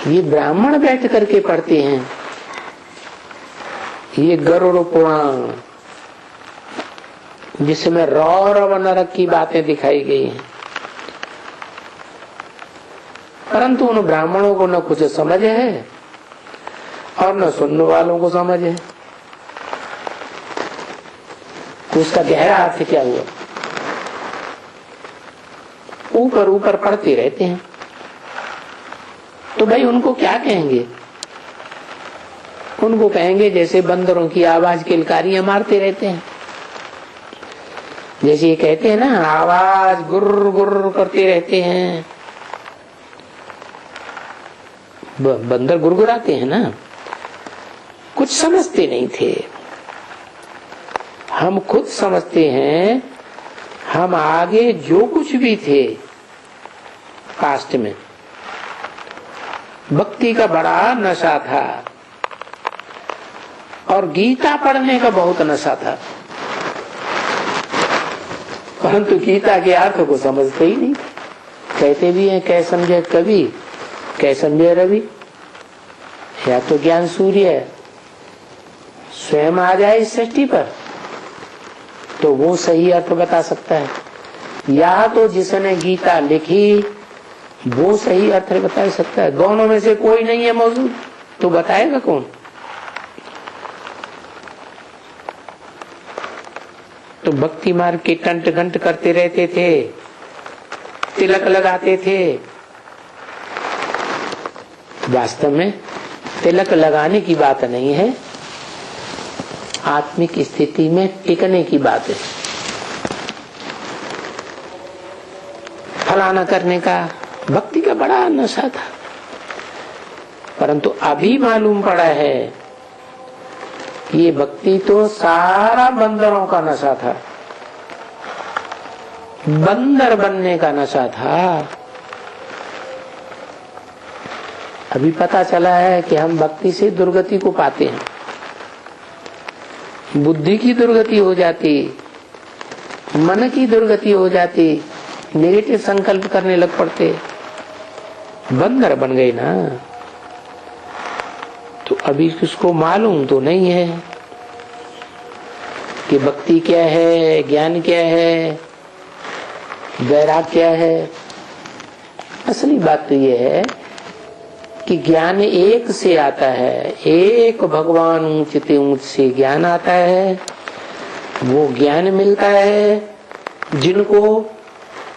A: ये ब्राह्मण बैठ करके पढ़ते हैं, ये गरुड़ पुराण जिसमें रौरव नरक की बातें दिखाई गई हैं, परंतु उन ब्राह्मणों को न कुछ समझ है और न सुनने वालों को समझ है कि उसका गहरा अर्थ क्या हुआ। ऊपर ऊपर पढ़ते रहते हैं। तो भाई उनको क्या कहेंगे? उनको कहेंगे जैसे बंदरों की आवाज किलकारियां मारते रहते हैं, जैसे ये कहते हैं ना, आवाज गुर्र गुर्र करते रहते हैं, बंदर गुरगुराते हैं ना। कुछ समझते नहीं थे, हम खुद समझते हैं। हम आगे जो कुछ भी थे कास्ट में, भक्ति का बड़ा नशा था और गीता पढ़ने का बहुत नशा था, परंतु गीता के अर्थ को समझते ही नहीं। कहते भी हैं कै समझे कवि, कै समझे रवि। या तो ज्ञान सूर्य स्वयं आ जाए इस सृष्टि पर तो वो सही अर्थ बता सकता है, या तो जिसने गीता लिखी वो सही अर्थ बता सकता है। दोनों में से कोई नहीं है मौजूद, तो बताएगा कौन? तो भक्ति मार्ग के टंट घंट करते रहते थे, तिलक लगाते थे। वास्तव में तिलक लगाने की बात नहीं है, आत्मिक स्थिति में टिकने की बात है। फलाना करने का भक्ति का बड़ा नशा था, परंतु अभी मालूम पड़ा है ये भक्ति तो सारा बंदरों का नशा था, बंदर बनने का नशा था। अभी पता चला है कि हम भक्ति से दुर्गति को पाते हैं, बुद्धि की दुर्गति हो जाती, मन की दुर्गति हो जाती, नेगेटिव संकल्प करने लग पड़ते, बंदर बन गए ना। तो अभी किसको मालूम तो नहीं है कि भक्ति क्या है, ज्ञान क्या है, वैराग क्या है। असली बात तो ये है कि ज्ञान एक से आता है, एक भगवान ऊंचते ऊंच से ज्ञान आता है। वो ज्ञान मिलता है जिनको,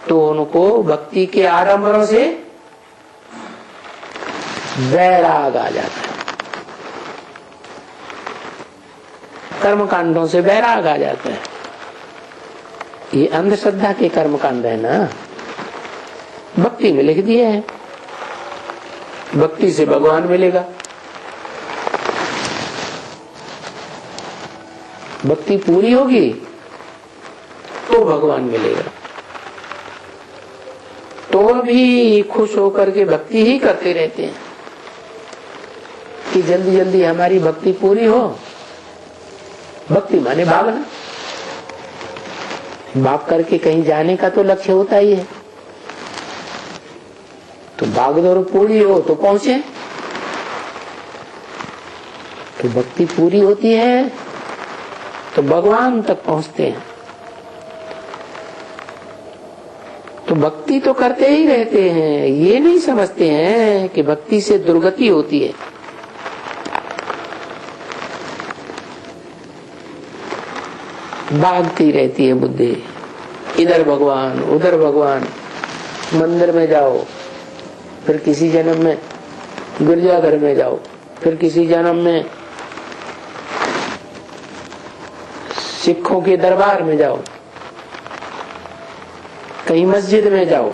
A: तो उनको भक्ति के आडंबरों से वैराग आ जाता है, कर्म कांडों से वैराग आ जाता है। ये अंधश्रद्धा के कर्म कांड है ना, भक्ति में लिख दिए है। भक्ति से भगवान मिलेगा। भक्ति पूरी होगी तो भगवान मिलेगा। तो भी खुश होकर के भक्ति ही करते रहते हैं कि जल्दी जल्दी हमारी भक्ति पूरी हो। भक्ति माने भागना, भाग करके कहीं जाने का तो लक्ष्य होता ही है। तो भागदौड़ पूरी हो तो पहुंचे। तो भक्ति पूरी होती है तो भगवान तक पहुंचते हैं। तो भक्ति तो करते ही रहते हैं, ये नहीं समझते हैं कि भक्ति से दुर्गति होती है। भागती रहती है बुद्धि, इधर भगवान उधर भगवान। मंदिर में जाओ, फिर किसी जन्म में गिरजाघर में जाओ, फिर किसी जन्म में सिखों के दरबार में जाओ, कहीं मस्जिद में जाओ।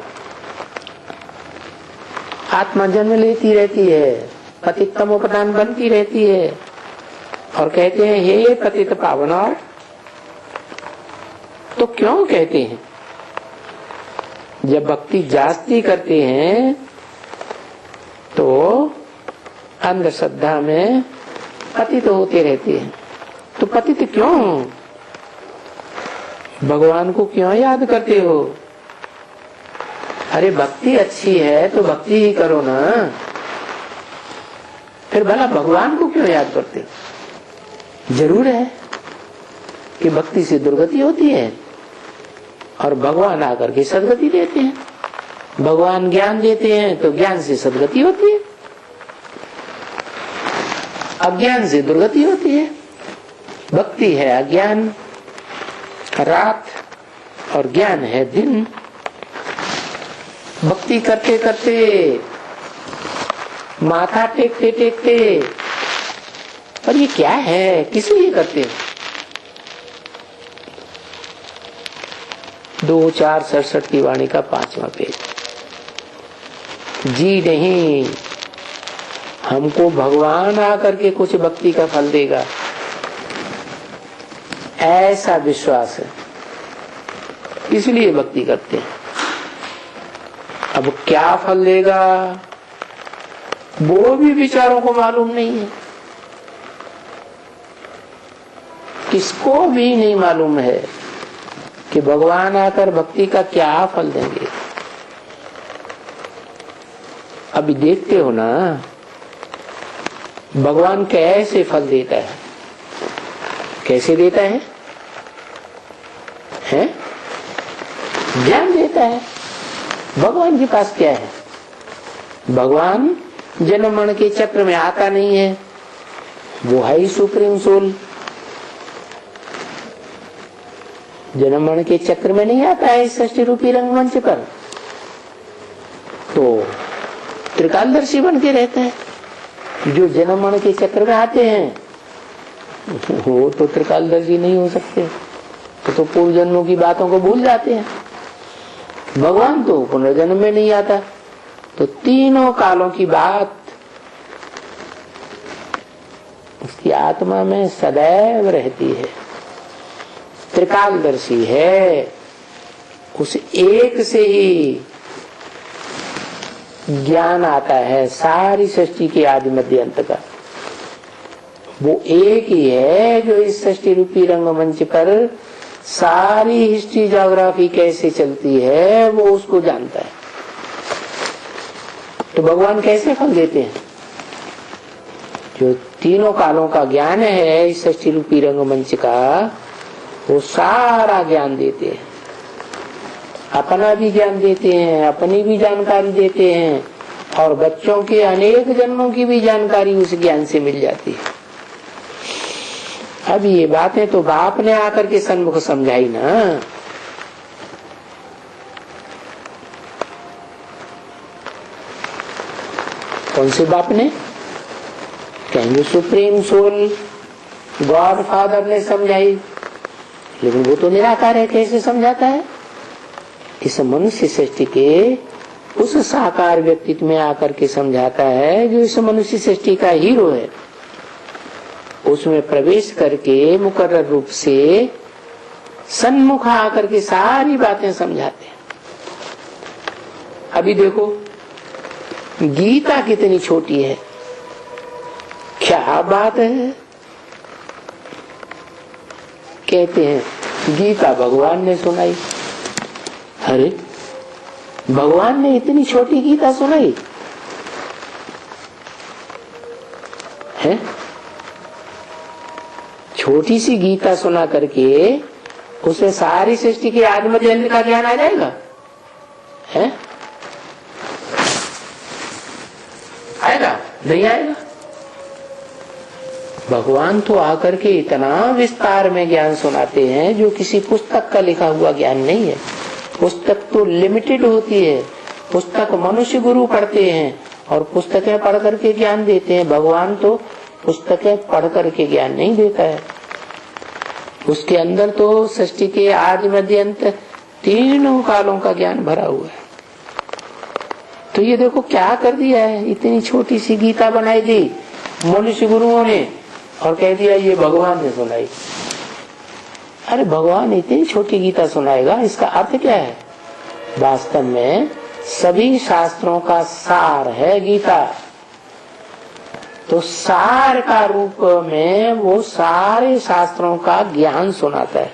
A: आत्मा जन्म लेती रहती है, पतितमोपदान बनती रहती है और कहते हैं हे पतित पावना। तो क्यों कहते हैं? जब भक्ति जास्ती करते हैं तो अंधश्रद्धा में पतित होते रहते हैं। तो पतित क्यों? भगवान को क्यों याद करते हो? अरे भक्ति अच्छी है तो भक्ति ही करो ना, फिर भला भगवान को क्यों याद करते हो? जरूर है कि भक्ति से दुर्गति होती है और भगवान आकर के सदगति देते हैं। भगवान ज्ञान देते हैं तो ज्ञान से सदगति होती है, अज्ञान से दुर्गति होती है। भक्ति है अज्ञान रात और ज्ञान है दिन। भक्ति करते करते, माथा टेकते टेकते, पर ये क्या है, किस लिए करते हो? 2:4:67 की वाणी का 5वां पेज। जी नहीं, हमको भगवान आकर के कुछ भक्ति का फल देगा, ऐसा विश्वास है, इसलिए भक्ति करते हैं। अब क्या फल देगा वो भी विचारों को मालूम नहीं है, किसको भी नहीं मालूम है कि भगवान आकर भक्ति का क्या फल देंगे। अभी देखते हो ना भगवान कैसे फल देता है, कैसे देता है? हैं? ज्ञान देता है। भगवान के पास क्या है? भगवान जन्म मरण के चक्र में आता नहीं है, वो है ही सुप्रीम सोल। जन्म मरण के चक्र में नहीं आता है इस सृष्टि रूपी रंगमंच पर, तो त्रिकालदर्शी बन के रहता है। जो जन्म मरण के चक्र में आते हैं वो तो त्रिकालदर्शी नहीं हो सकते, तो पूर्व जन्मों की बातों को भूल जाते हैं। भगवान तो पुनर्जन्म में नहीं आता, तो तीनों कालों की बात उसकी आत्मा में सदैव रहती है। त्रिकालदर्शी है, उस एक से ही ज्ञान आता है सारी सृष्टि के आदि मध्य अंत का। वो एक ही है जो इस सृष्टि रूपी रंगमंच पर सारी हिस्ट्री ज्योग्राफी कैसे चलती है वो उसको जानता है। तो भगवान कैसे फल देते हैं? जो तीनों कालों का ज्ञान है इस सृष्टि रूपी रंगमंच का, वो सारा ज्ञान देते हैं। अपना भी ज्ञान देते हैं, अपनी भी जानकारी देते हैं, और बच्चों के अनेक जन्मों की भी जानकारी उस ज्ञान से मिल जाती है। अब ये बातें तो बाप ने आकर के सन्मुख समझाई ना। कौन से बाप ने? कहेंगे सुप्रीम सोल, गॉड फादर ने समझाई, लेकिन वो तो निराकार है, कैसे समझाता है? इस मनुष्य सृष्टि के उस साकार व्यक्तित्व में आकर के समझाता है जो इस मनुष्य सृष्टि का हीरो है, उसमें प्रवेश करके मुकर्रर रूप से सन्मुख आकर के सारी बातें समझाते हैं। अभी देखो गीता कितनी छोटी है, क्या बात है। कहते हैं गीता भगवान ने सुनाई। अरे भगवान ने इतनी छोटी गीता सुनाई है? छोटी सी गीता सुना करके उसमें सारी सृष्टि के आदि मध्य अंत का ज्ञान आ जाएगा है? आएगा? नहीं आएगा। भगवान तो आकर के इतना विस्तार में ज्ञान सुनाते हैं जो किसी पुस्तक का लिखा हुआ ज्ञान नहीं है। पुस्तक तो लिमिटेड होती है, पुस्तक मनुष्य गुरु पढ़ते हैं और पुस्तकें पढ़ करके ज्ञान देते हैं। भगवान तो पुस्तकें पढ़ करके ज्ञान नहीं देता है, उसके अंदर तो सृष्टि के आदि मध्य अंत तीनों कालों का ज्ञान भरा हुआ है। तो ये देखो क्या कर दिया है, इतनी छोटी सी गीता बनाई दी मनुष्य गुरुओं ने और कह दिया ये भगवान ने सुनाई। अरे भगवान इतनी छोटी गीता सुनाएगा, इसका अर्थ क्या है? वास्तव में सभी शास्त्रों का सार है गीता। तो सार का रूप में वो सारे शास्त्रों का ज्ञान सुनाता है।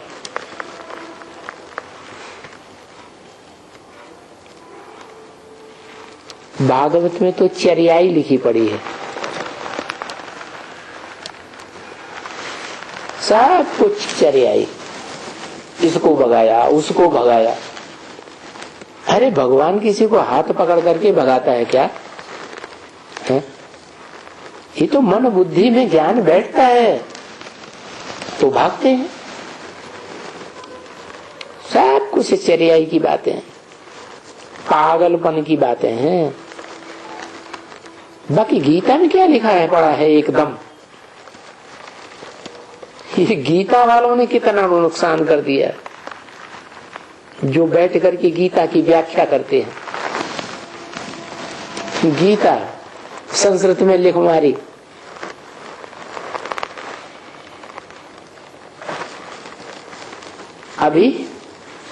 A: भागवत में तो चर्याई लिखी पड़ी है, सब कुछ चर्याई, इसको भगाया उसको भगाया। अरे भगवान किसी को हाथ पकड़ करके भगाता है क्या है? ये तो मन बुद्धि में ज्ञान बैठता है तो भागते हैं। सब कुछ चर्याई की बातें, पागलपन की बातें हैं। बाकी गीता में क्या लिखा है पड़ा है एकदम। ये गीता वालों ने कितना नुकसान कर दिया जो बैठ करके गीता की व्याख्या करते हैं। गीता संस्कृत में लिख मारी, अभी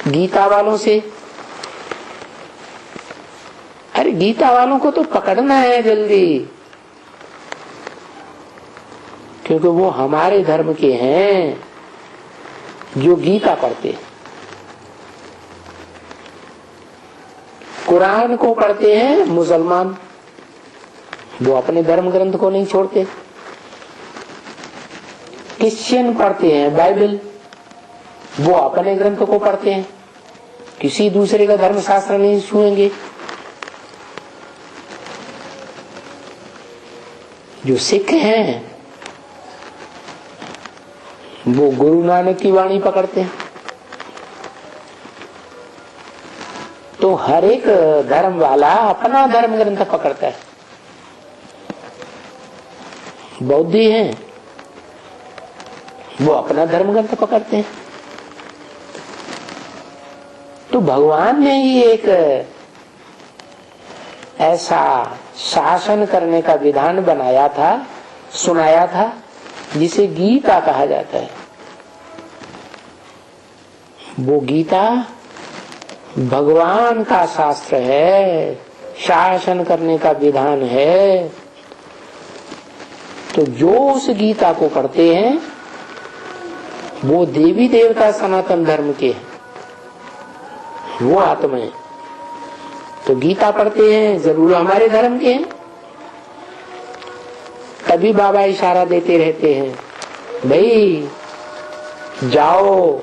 A: गीता वालों से, अरे गीता वालों को तो पकड़ना है जल्दी, क्योंकि वो हमारे धर्म के हैं जो गीता पढ़ते हैं। कुरान को पढ़ते हैं मुसलमान, वो अपने धर्म ग्रंथ को नहीं छोड़ते। क्रिश्चियन पढ़ते हैं बाइबल, वो अपने ग्रंथ को पढ़ते हैं, किसी दूसरे का धर्म शास्त्र नहीं छुएंगे। जो सिख हैं वो गुरु नानक की वाणी पकड़ते हैं। तो हर एक धर्म वाला अपना धर्म ग्रंथ पकड़ता है। बौद्धी हैं वो अपना धर्म ग्रंथ पकड़ते हैं। तो भगवान ने ही एक ऐसा शासन करने का विधान बनाया था, सुनाया था, जिसे गीता कहा जाता है। वो गीता भगवान का शास्त्र है, शासन करने का विधान है। तो जो उस गीता को पढ़ते हैं वो देवी देवता सनातन धर्म के हैं, वो आत्मा है। तो गीता पढ़ते हैं जरूर हमारे धर्म के हैं। तभी बाबा इशारा देते रहते हैं, भाई जाओ,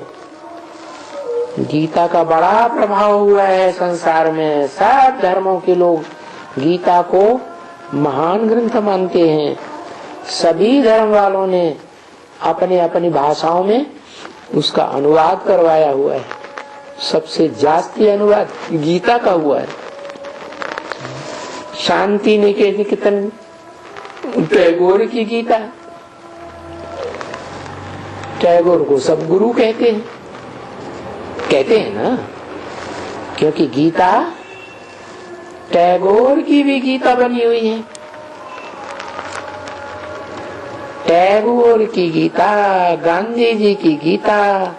A: गीता का बड़ा प्रभाव हुआ है संसार में। सब धर्मों के लोग गीता को महान ग्रंथ मानते हैं। सभी धर्म वालों ने अपने अपनी भाषाओं में उसका अनुवाद करवाया हुआ है। सबसे जास्ती अनुवाद गीता का हुआ है। शांति निकेतन टैगोर की गीता, टैगोर को सब गुरु कहते हैं ना, क्योंकि गीता टैगोर की भी गीता बनी हुई है। टैगोर की गीता, गांधी जी की गीता,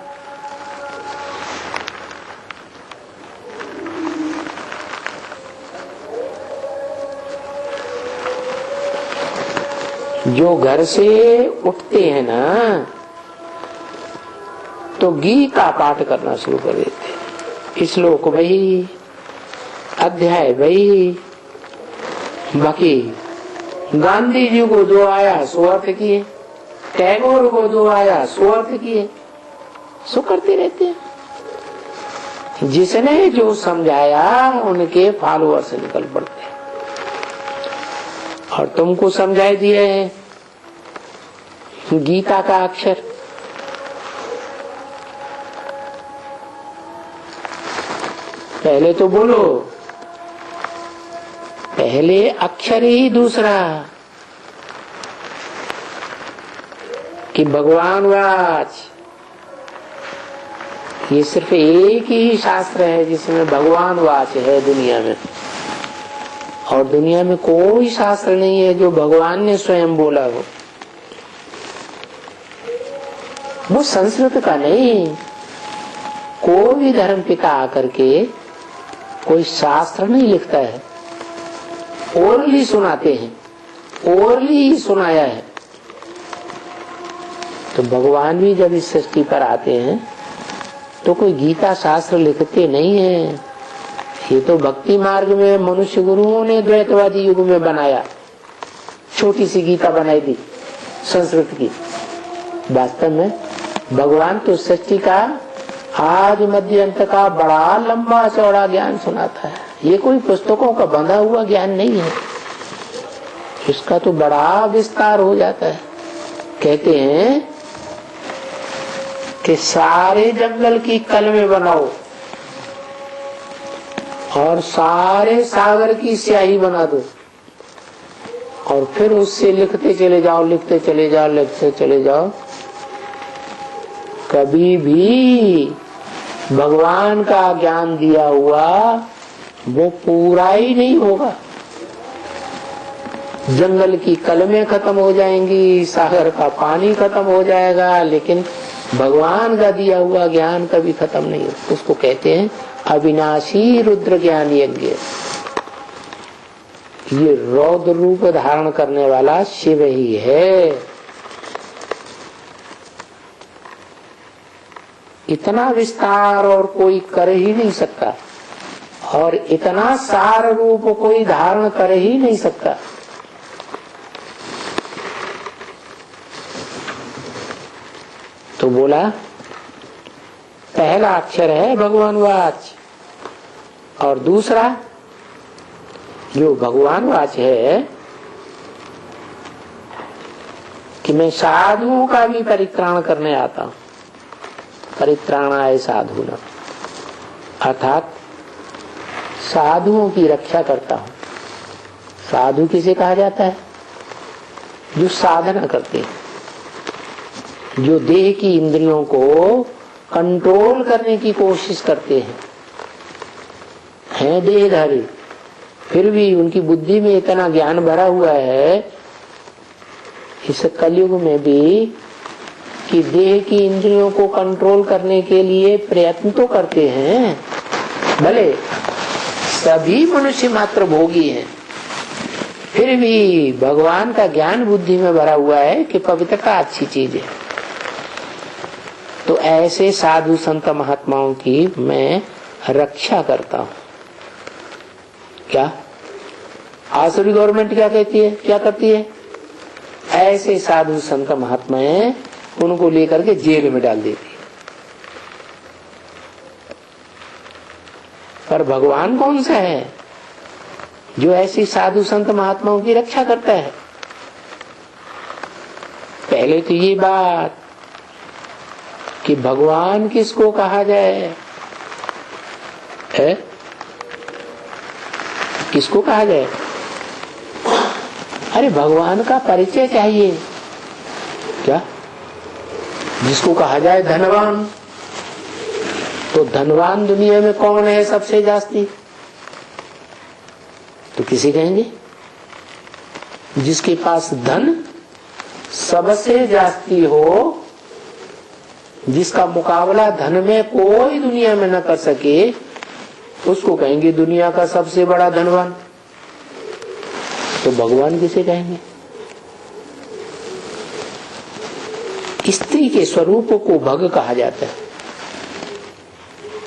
A: जो घर से उठते हैं ना तो गीता पाठ करना शुरू कर देते। श्लोक वही, अध्याय वही, बाकी गांधी जी को जो आया सो अर्थ किए, टैगोर को जो आया सो अर्थ किए, सो करते रहते हैं। जिसने जो समझाया उनके फॉलोअर से निकल पड़ते हैं। और तुमको समझाई दिए है गीता का अक्षर, पहले तो बोलो, पहले अक्षर ही दूसरा कि भगवान वाच। ये सिर्फ एक ही शास्त्र है जिसमें भगवान वाच है दुनिया में, और दुनिया में कोई शास्त्र नहीं है जो भगवान ने स्वयं बोला हो। वो संस्कृत का नहीं, कोई भी धर्म पिता आकर के कोई शास्त्र नहीं लिखता है, ओरली सुनाते हैं, ओरली ही सुनाया है। तो भगवान भी जब इस सृष्टि पर आते हैं तो कोई गीता शास्त्र लिखते नहीं है। ये तो भक्ति मार्ग में मनुष्य गुरुओं ने द्वैतवादी युग में बनाया, छोटी सी गीता बनाई थी संस्कृत की। वास्तव में भगवान तो सृष्टि का आज मध्य अंत का बड़ा लंबा चौड़ा ज्ञान सुनाता है। ये कोई पुस्तकों का बंधा हुआ ज्ञान नहीं है, इसका तो बड़ा विस्तार हो जाता है। कहते हैं कि सारे जंगल की कलमें बनाओ और सारे सागर की स्याही बना दो और फिर उससे लिखते चले जाओ, लिखते चले जाओ, लिखते चले जाओ, कभी भी भगवान का ज्ञान दिया हुआ वो पूरा ही नहीं होगा। जंगल की कलमें खत्म हो जाएंगी, सागर का पानी खत्म हो जाएगा, लेकिन भगवान का दिया हुआ ज्ञान कभी खत्म नहीं होता। उसको कहते हैं अविनाशी रुद्र ज्ञान यज्ञ। ये रौद्र रूप धारण करने वाला शिव ही है। इतना विस्तार और कोई कर ही नहीं सकता, और इतना सार रूप कोई धारण कर ही नहीं सकता। तो बोला पहला अक्षर है भगवान वाच, और दूसरा जो भगवान वाच है कि मैं साधुओं का भी परित्राण करने आता हूं। परित्राणाय साधुना, अर्थात साधुओं की रक्षा करता हूं। साधु किसे कहा जाता है? जो साधना करते हैं, जो देह की इंद्रियों को कंट्रोल करने की कोशिश करते हैं देहधारी, फिर भी उनकी बुद्धि में इतना ज्ञान भरा हुआ है इस कलयुग में भी कि देह की इंद्रियों को कंट्रोल करने के लिए प्रयत्न तो करते हैं। भले सभी मनुष्य मात्र भोगी हैं, फिर भी भगवान का ज्ञान बुद्धि में भरा हुआ है कि पवित्रता अच्छी चीज है। तो ऐसे साधु संत महात्माओं की मैं रक्षा करता हूं। क्या आसुरी गवर्नमेंट क्या कहती है, क्या करती है? ऐसे साधु संत महात्मा हैं, उनको लेकर के जेल में डाल देती है। पर भगवान कौन सा है जो ऐसी साधु संत महात्माओं की रक्षा करता है? पहले तो ये बात कि भगवान किसको कहा जाए है? किसको कहा जाए? अरे भगवान का परिचय चाहिए। क्या? जिसको कहा जाए धनवान, तो धनवान दुनिया में कौन है सबसे जास्ती? तो किसे कहेंगे? जिसके पास धन सबसे जास्ती हो, जिसका मुकाबला धन में कोई दुनिया में न कर सके, उसको कहेंगे दुनिया का सबसे बड़ा धनवान। तो भगवान किसे कहेंगे? स्त्री के स्वरूप को भग कहा जाता है,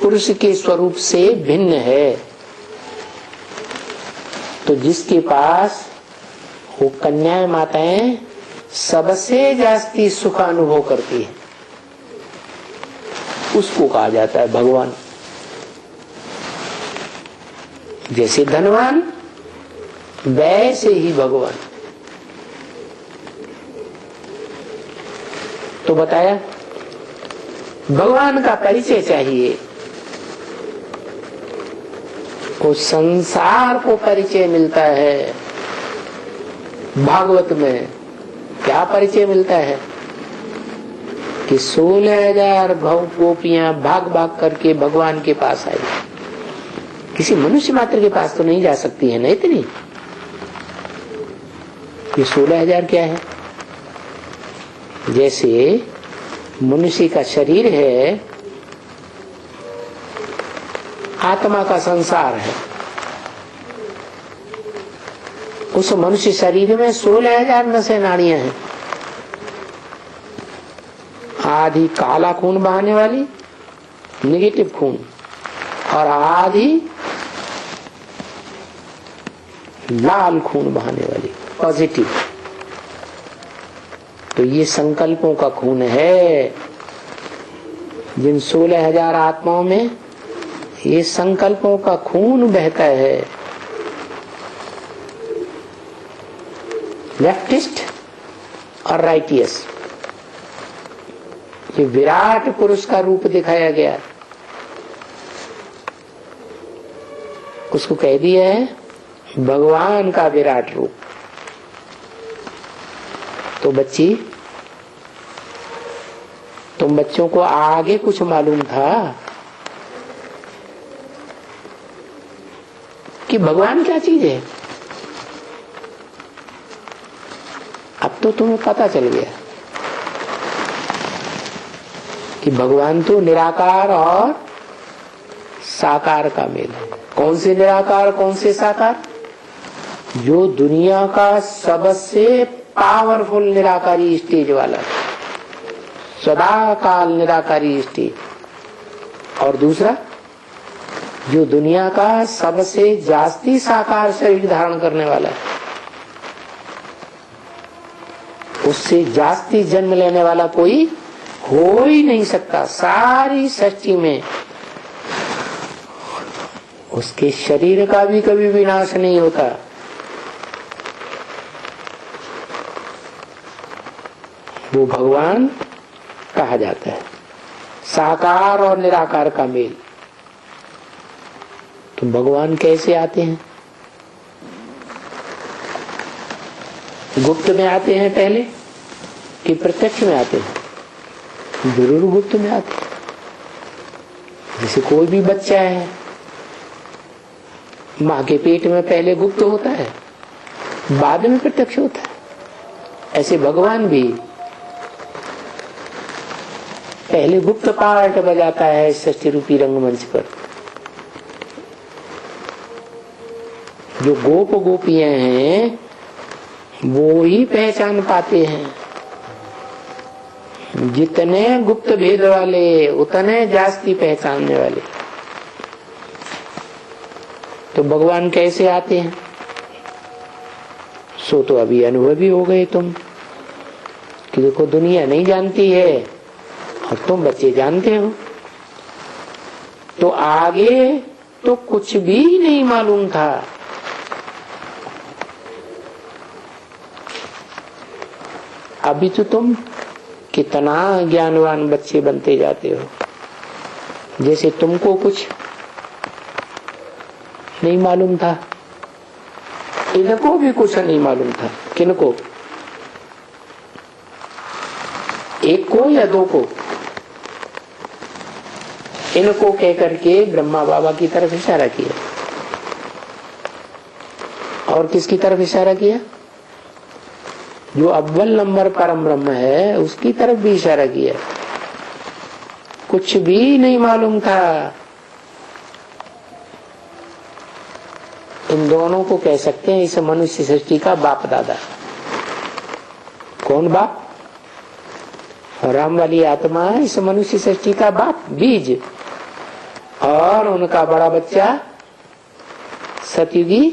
A: पुरुष के स्वरूप से भिन्न है। तो जिसके पास वो कन्याएं माताएं सबसे जास्ती सुख अनुभव करती है, उसको कहा जाता है भगवान। जैसे धनवान वैसे ही भगवान। तो बताया भगवान का परिचय चाहिए, को संसार को परिचय मिलता है। भागवत में क्या परिचय मिलता है कि 16,000 भव गोपियां भाग भाग करके भगवान के पास आई। किसी मनुष्य मात्र के पास तो नहीं जा सकती है ना इतनी। ये 16,000 क्या है? जैसे मनुष्य का शरीर है, आत्मा का संसार है, उस मनुष्य शरीर में 16,000 नसें नाड़ियां हैं। आधी काला खून बहाने वाली नेगेटिव खून, और आधी लाल खून बहाने वाली पॉजिटिव। तो ये संकल्पों का खून है। जिन 16,000 आत्माओं में ये संकल्पों का खून बहता है। लेफ्टिस्ट और राइटियस, ये विराट पुरुष का रूप दिखाया गया, उसको कह दिया है भगवान का विराट रूप। तो बच्ची, तुम बच्चों को आगे कुछ मालूम था कि भगवान क्या चीज है? अब तो तुम्हें पता चल गया कि भगवान तो निराकार और साकार का मेल है। कौन से निराकार, कौन से साकार? जो दुनिया का सबसे पावरफुल निराकारी स्टेज वाला, सदा काल निराकारी स्टेज, और दूसरा जो दुनिया का सबसे जास्ती साकार शरीर धारण करने वाला है, उससे जास्ती जन्म लेने वाला कोई हो ही नहीं सकता सारी सृष्टि में। उसके शरीर का भी कभी विनाश नहीं होता। वो भगवान कहा जाता है, साकार और निराकार का मेल। तो भगवान कैसे आते हैं? गुप्त में आते हैं पहले कि प्रत्यक्ष में आते हैं? जरूर गुप्त में आते हैं। जैसे कोई भी बच्चा है, माँ के पेट में पहले गुप्त होता है, बाद में प्रत्यक्ष होता है। ऐसे भगवान भी पहले गुप्त पार्ट बजाता है सृष्टि रूपी रंगमंच पर। जो गोप गोपियां हैं वो ही पहचान पाते हैं। जितने गुप्त भेद वाले उतने जास्ती पहचानने वाले। तो भगवान कैसे आते हैं? सो तो अभी अनुभवी हो गए तुम कि देखो दुनिया नहीं जानती है और तुम बच्चे जानते हो। तो आगे तो कुछ भी नहीं मालूम था। अभी तो तुम कितना ज्ञानवान बच्चे बनते जाते हो। जैसे तुमको कुछ नहीं मालूम था, इनको भी कुछ नहीं मालूम था। किनको? एक को या दो को? इनको कह करके ब्रह्मा बाबा की तरफ इशारा किया। और किसकी तरफ इशारा किया? जो अव्वल नंबर परम ब्रह्म है उसकी तरफ भी इशारा किया। कुछ भी नहीं मालूम था। इन दोनों को कह सकते हैं इस मनुष्य सृष्टि का बाप दादा। कौन बाप? राम वाली आत्मा इस मनुष्य सृष्टि का बाप, बीज, और उनका बड़ा बच्चा सतयुगी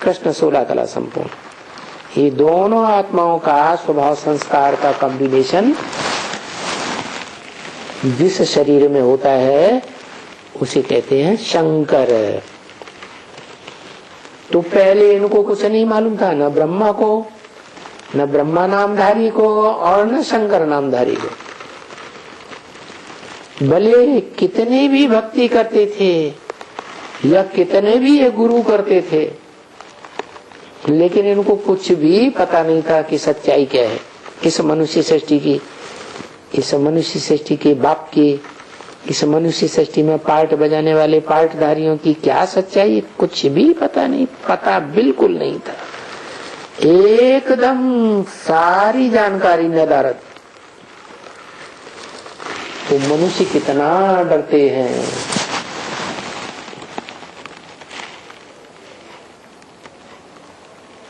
A: कृष्ण 16 कला संपूर्ण। ये दोनों आत्माओं का स्वभाव संस्कार का कॉम्बिनेशन जिस शरीर में होता है उसे कहते हैं शंकर। तो पहले इनको कुछ नहीं मालूम था, न ब्रह्मा को, न ब्रह्मा नामधारी को और न शंकर नामधारी को। भले कितने भी भक्ति करते थे या कितने भी ये गुरु करते थे, लेकिन इनको कुछ भी पता नहीं था कि सच्चाई क्या है इस मनुष्य सृष्टि की, इस मनुष्य सृष्टि के बाप की, इस मनुष्य सृष्टि में पार्ट बजाने वाले पार्टधारियों की क्या सच्चाई, कुछ भी पता नहीं, पता बिल्कुल नहीं था। एकदम सारी जानकारी नदारद। तो मनुष्य कितना डरते हैं।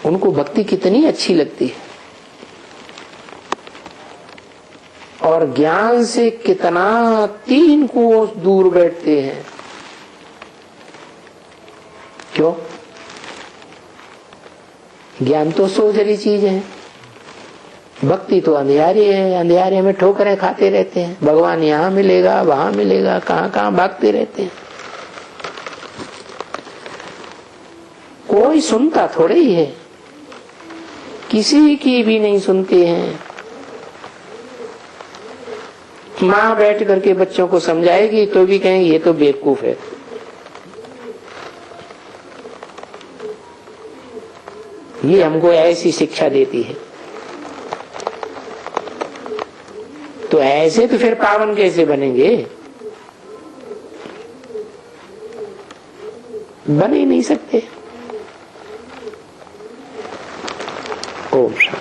A: उनको भक्ति कितनी अच्छी लगती है और ज्ञान से कितना 3 कोस दूर बैठते हैं। क्यों? ज्ञान तो सोजरी चीज है, भक्ति तो अंधियारे है, अंधियारे में ठोकरें खाते रहते हैं। भगवान यहाँ मिलेगा वहां मिलेगा, कहां कहां भागते रहते हैं। कोई सुनता थोड़े ही है, किसी की भी नहीं सुनते हैं। माँ बैठ करके बच्चों को समझाएगी तो भी कहेंगे ये तो बेवकूफ है। ये हमको ऐसी शिक्षा देती है। तो ऐसे तो फिर पावन कैसे बनेंगे? बन ही नहीं सकते। ओम शांति।